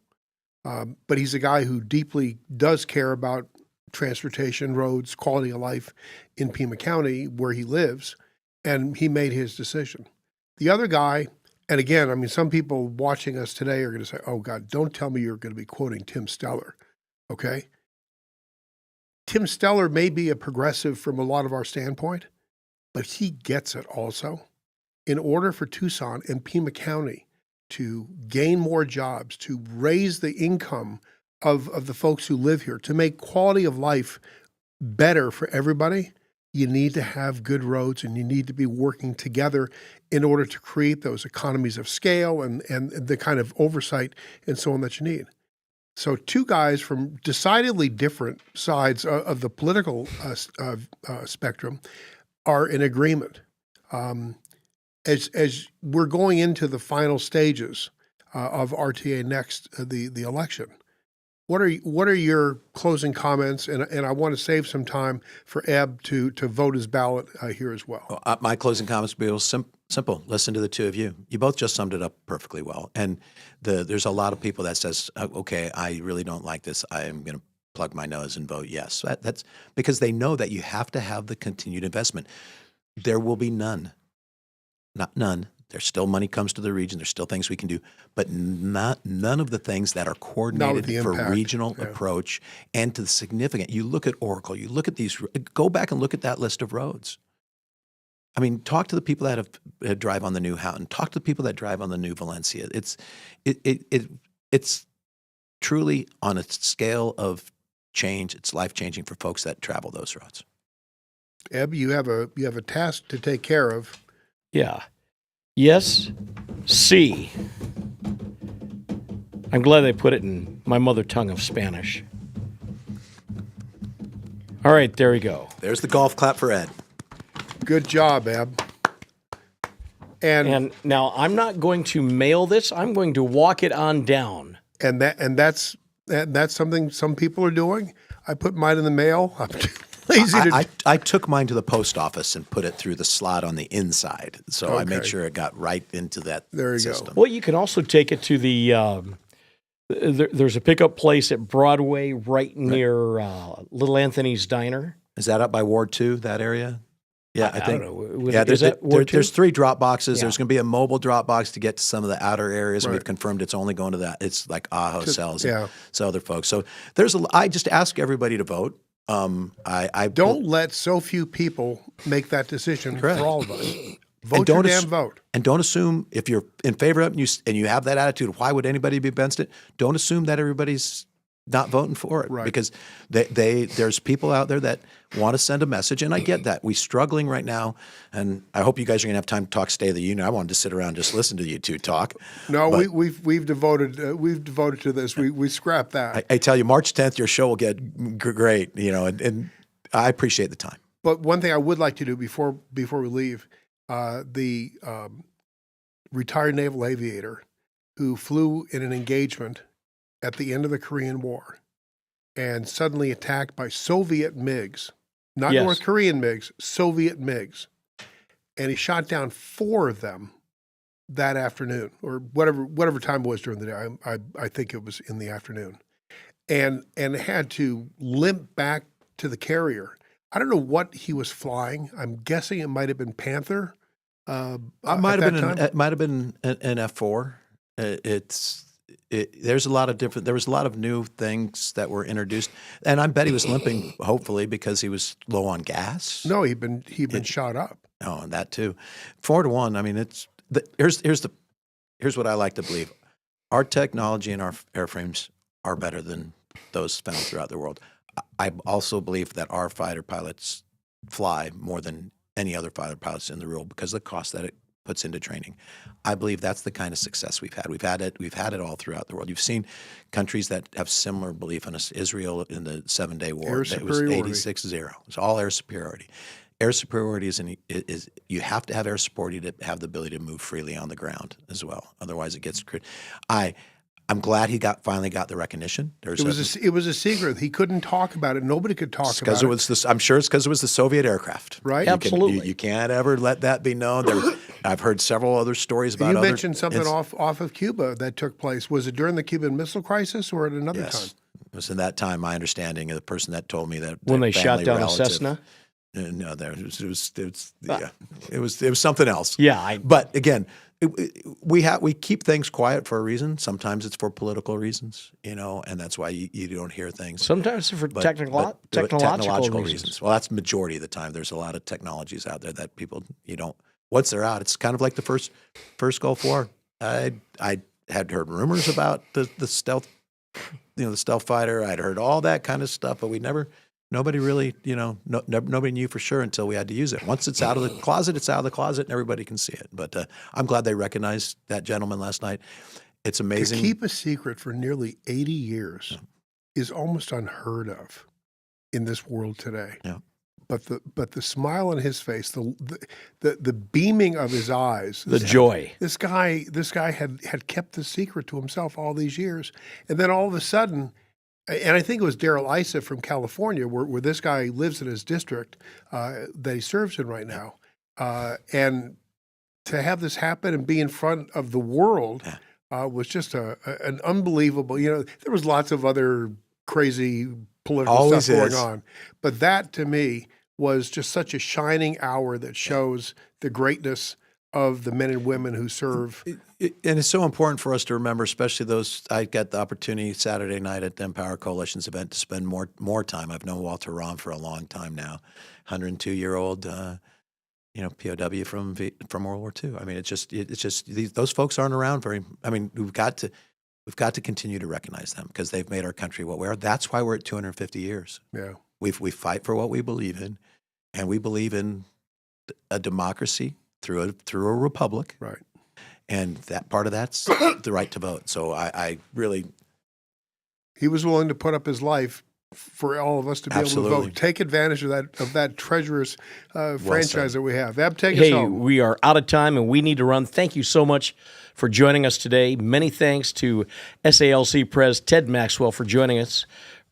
But he's a guy who deeply does care about transportation, roads, quality of life in Pima County where he lives, and he made his decision. The other guy, and again, I mean, some people watching us today are going to say, oh, God, don't tell me you're going to be quoting Tim Steller, okay? Tim Steller may be a progressive from a lot of our standpoint, but he gets it also. In order for Tucson and Pima County to gain more jobs, to raise the income of the folks who live here, to make quality of life better for everybody, you need to have good roads, and you need to be working together in order to create those economies of scale and the kind of oversight and so on that you need. So two guys from decidedly different sides of the political spectrum are in agreement. As we're going into the final stages of RTA Next, the election, what are your closing comments? And I want to save some time for Eb to vote his ballot here as well. My closing comments will be real simple. Listen to the two of you. You both just summed it up perfectly well. And there's a lot of people that says, okay, I really don't like this. I am going to plug my nose and vote yes. That's because they know that you have to have the continued investment. There will be none. Not none. There's still money comes to the region. There's still things we can do, but none of the things that are coordinated for regional approach and to the significant. You look at Oracle. You look at these. Go back and look at that list of roads. I mean, talk to the people that have drive on the new Houghton. Talk to the people that drive on the new Valencia. It's truly on a scale of change. It's life changing for folks that travel those roads. Eb, you have a task to take care of. Yeah. Yes, C. I'm glad they put it in my mother tongue of Spanish. All right, there we go. There's the golf clap for Ed. Good job, Eb. And now I'm not going to mail this. I'm going to walk it on down. And that's something some people are doing. I put mine in the mail. I'm too lazy to. I took mine to the post office and put it through the slot on the inside, so I made sure it got right into that system. Well, you can also take it to the. There's a pickup place at Broadway right near Little Anthony's Diner. Is that up by Ward 2, that area? Yeah, I think. Don't know. There's 3 drop boxes. Yeah. There's going to be a mobile drop box to get to some of the outer areas. Right. We've confirmed it's only going to that. It's like Aho sells and other folks. So I just ask everybody to vote. I don't let so few people make that decision for all of us. Vote your damn vote. And don't assume if you're in favor of it and you have that attitude, why would anybody be against it? Don't assume that everybody's not voting for it, because there's people out there that want to send a message, and I get that. We're struggling right now, and I hope you guys are going to have time to talk State of the Union. I wanted to sit around and just listen to you two talk. No, we've devoted to this. We scrapped that. I tell you, March 10th, your show will get great, and I appreciate the time. But one thing I would like to do before we leave, the retired naval aviator who flew in an engagement at the end of the Korean War and suddenly attacked by Soviet MiGs, not North Korean MiGs, Soviet MiGs. And he shot down 4 of them that afternoon, or whatever time it was during the day. I think it was in the afternoon. And had to limp back to the carrier. I don't know what he was flying. I'm guessing it might have been Panther. It might have been an F4. There was a lot of new things that were introduced, and I bet he was limping, hopefully, because he was low on gas. No, he'd been shot up. Oh, and that too. 4-1. I mean, here's what I like to believe: our technology and our airframes are better than those found throughout the world. I also believe that our fighter pilots fly more than any other fighter pilots in the world because of the cost that it puts into training. I believe that's the kind of success we've had. We've had it all throughout the world. You've seen countries that have similar belief in us. Israel in the 7-day war, it was 86-0. It's all air superiority. Air superiority is you have to have air superiority to have the ability to move freely on the ground as well. Otherwise, it gets. I'm glad he finally got the recognition. It was a secret. He couldn't talk about it. Nobody could talk about it. I'm sure it's because it was the Soviet aircraft. Right? Absolutely. You can't ever let that be known. I've heard several other stories about. You mentioned something off of Cuba that took place. Was it during the Cuban Missile Crisis or at another time? It was in that time. My understanding of the person that told me that when they family shot down relative, a Cessna. No, it was something else. Yeah, but again, we keep things quiet for a reason. Sometimes it's for political reasons, and that's why you don't hear things. Sometimes for technological reasons. Well, that's the majority of the time. There's a lot of technologies out there that people once they're out, it's kind of like the first Gulf War. I had heard rumors about the stealth, the stealth fighter. I'd heard all that kind of stuff, but nobody really, nobody knew for sure until we had to use it. Once it's out of the closet, it's out of the closet, and everybody can see it. But I'm glad they recognized that gentleman last night. It's amazing. To keep a secret for nearly 80 years is almost unheard of in this world today. Yeah. But the smile on his face, the beaming of his eyes, the joy. This guy had kept the secret to himself all these years, and then all of a sudden. And I think it was Darrell Issa from California, where this guy lives in his district that he serves in right now. And to have this happen and be in front of the world was just an unbelievable, there was lots of other crazy political stuff going on. But that, to me, was just such a shining hour that shows the greatness of the men and women who serve. And it's so important for us to remember, especially those. I got the opportunity Saturday night at the Empower Coalition's event to spend more time. I've known Walter Rahm for a long time now, 102-year-old, POW from World War II. I mean, it's just those folks aren't around very. I mean, we've got to continue to recognize them because they've made our country what we are. That's why we're at 250 years. Yeah, we fight for what we believe in, and we believe in a democracy through a republic. Right. And that part of that's the right to vote. So I really... He was willing to put up his life for all of us to be able to vote. Take advantage of that treacherous franchise that we have. Eb, take us home. We are out of time and we need to run. Thank you so much for joining us today. Many thanks to SALC Pres Ted Maxwell for joining us.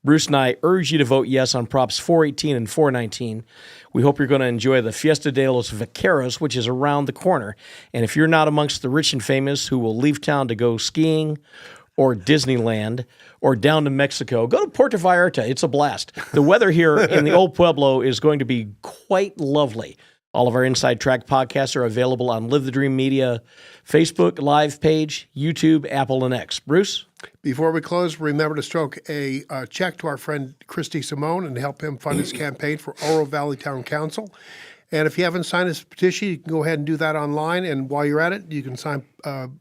Bruce and I urge you to vote yes on Props 418 and 419. We hope you're going to enjoy the Fiesta de los Vaqueros, which is around the corner. And if you're not amongst the rich and famous who will leave town to go skiing or Disneyland or down to Mexico, go to Puerto Vallarta. It's a blast. The weather here in the Old Pueblo is going to be quite lovely. All of our Inside Track podcasts are available on Live the Dream Media Facebook Live page, YouTube, Apple, and X. Bruce? Before we close, remember to stroke a check to our friend Christy Simone and help him fund his campaign for Oro Valley Town Council. And if you haven't signed his petition, you can go ahead and do that online. And while you're at it, you can sign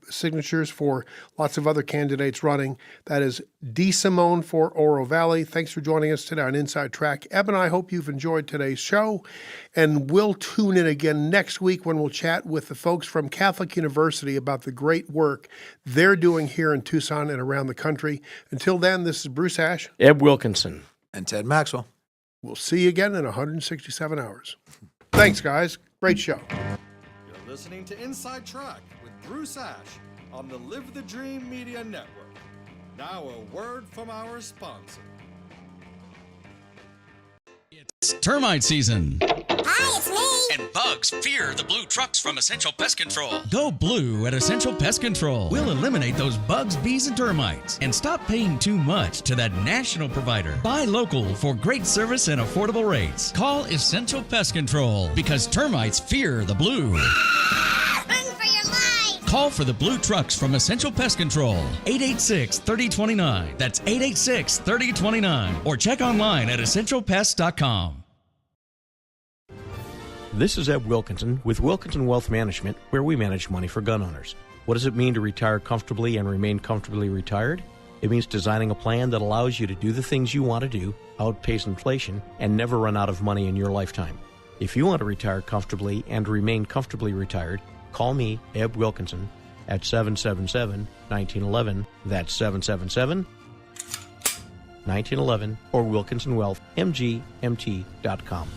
signatures for lots of other candidates running. That is D. Simone for Oro Valley. Thanks for joining us today on Inside Track. Eb and I hope you've enjoyed today's show. And we'll tune in again next week when we'll chat with the folks from Catholic University about the great work they're doing here in Tucson and around the country. Until then, this is Bruce Ash, Eb Wilkinson, and Ted Maxwell. We'll see you again in 167 hours. Thanks, guys. Great show. You're listening to Inside Track with Bruce Ash on the Live the Dream Media Network. Now a word from our sponsor. It's termite season. Hi, it's me. And bugs fear the blue trucks from Essential Pest Control. Go blue at Essential Pest Control. We'll eliminate those bugs, bees, and termites. And stop paying too much to that national provider. Buy local for great service and affordable rates. Call Essential Pest Control because termites fear the blue. Run for your life. Call for the blue trucks from Essential Pest Control. 886-3029. That's 886-3029. Or check online at essentialpest.com. This is Eb Wilkinson with Wilkinson Wealth Management, where we manage money for gun owners. What does it mean to retire comfortably and remain comfortably retired? It means designing a plan that allows you to do the things you want to do, outpace inflation, and never run out of money in your lifetime. If you want to retire comfortably and remain comfortably retired, call me, Eb Wilkinson, at 777-1911. That's 777-1911 or WilkinsonWealthMGMT.com.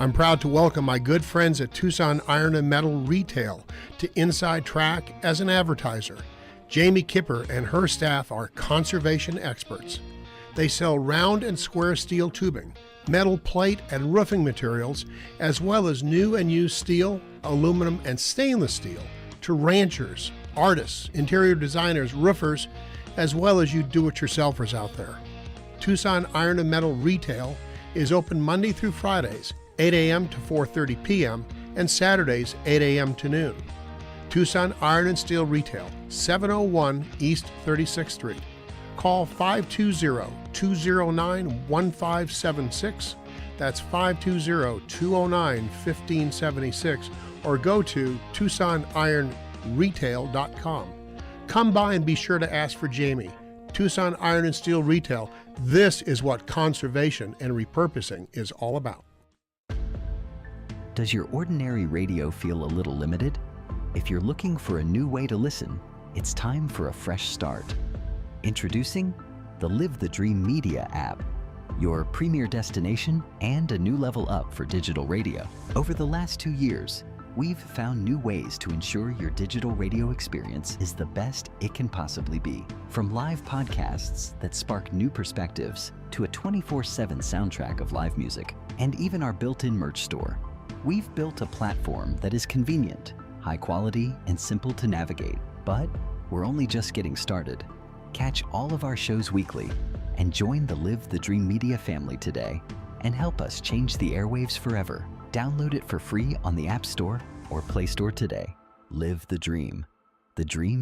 I'm proud to welcome my good friends at Tucson Iron and Metal Retail to Inside Track as an advertiser. Jamie Kipper and her staff are conservation experts. They sell round and square steel tubing, metal plate and roofing materials, as well as new and used steel, aluminum, and stainless steel to ranchers, artists, interior designers, roofers, as well as you do-it-yourselfers out there. Tucson Iron and Metal Retail is open Monday through Fridays, 8 a.m. to 4:30 p.m., and Saturdays, 8 a.m. to noon. Tucson Iron and Steel Retail, 701 East 36th Street. Call 520-209-1576. That's 520-209-1576, or go to TucsonIronRetail.com. Come by and be sure to ask for Jamie. Tucson Iron and Steel Retail. This is what conservation and repurposing is all about. Does your ordinary radio feel a little limited? If you're looking for a new way to listen, it's time for a fresh start. Introducing the Live the Dream Media app, your premier destination and a new level up for digital radio. Over the last 2 years, we've found new ways to ensure your digital radio experience is the best it can possibly be. From live podcasts that spark new perspectives to a 24/7 soundtrack of live music, and even our built-in merch store, we've built a platform that is convenient, high quality, and simple to navigate. But we're only just getting started. Catch all of our shows weekly and join the Live the Dream Media family today and help us change the airwaves forever. Download it for free on the App Store or Play Store today. Live the dream. The dream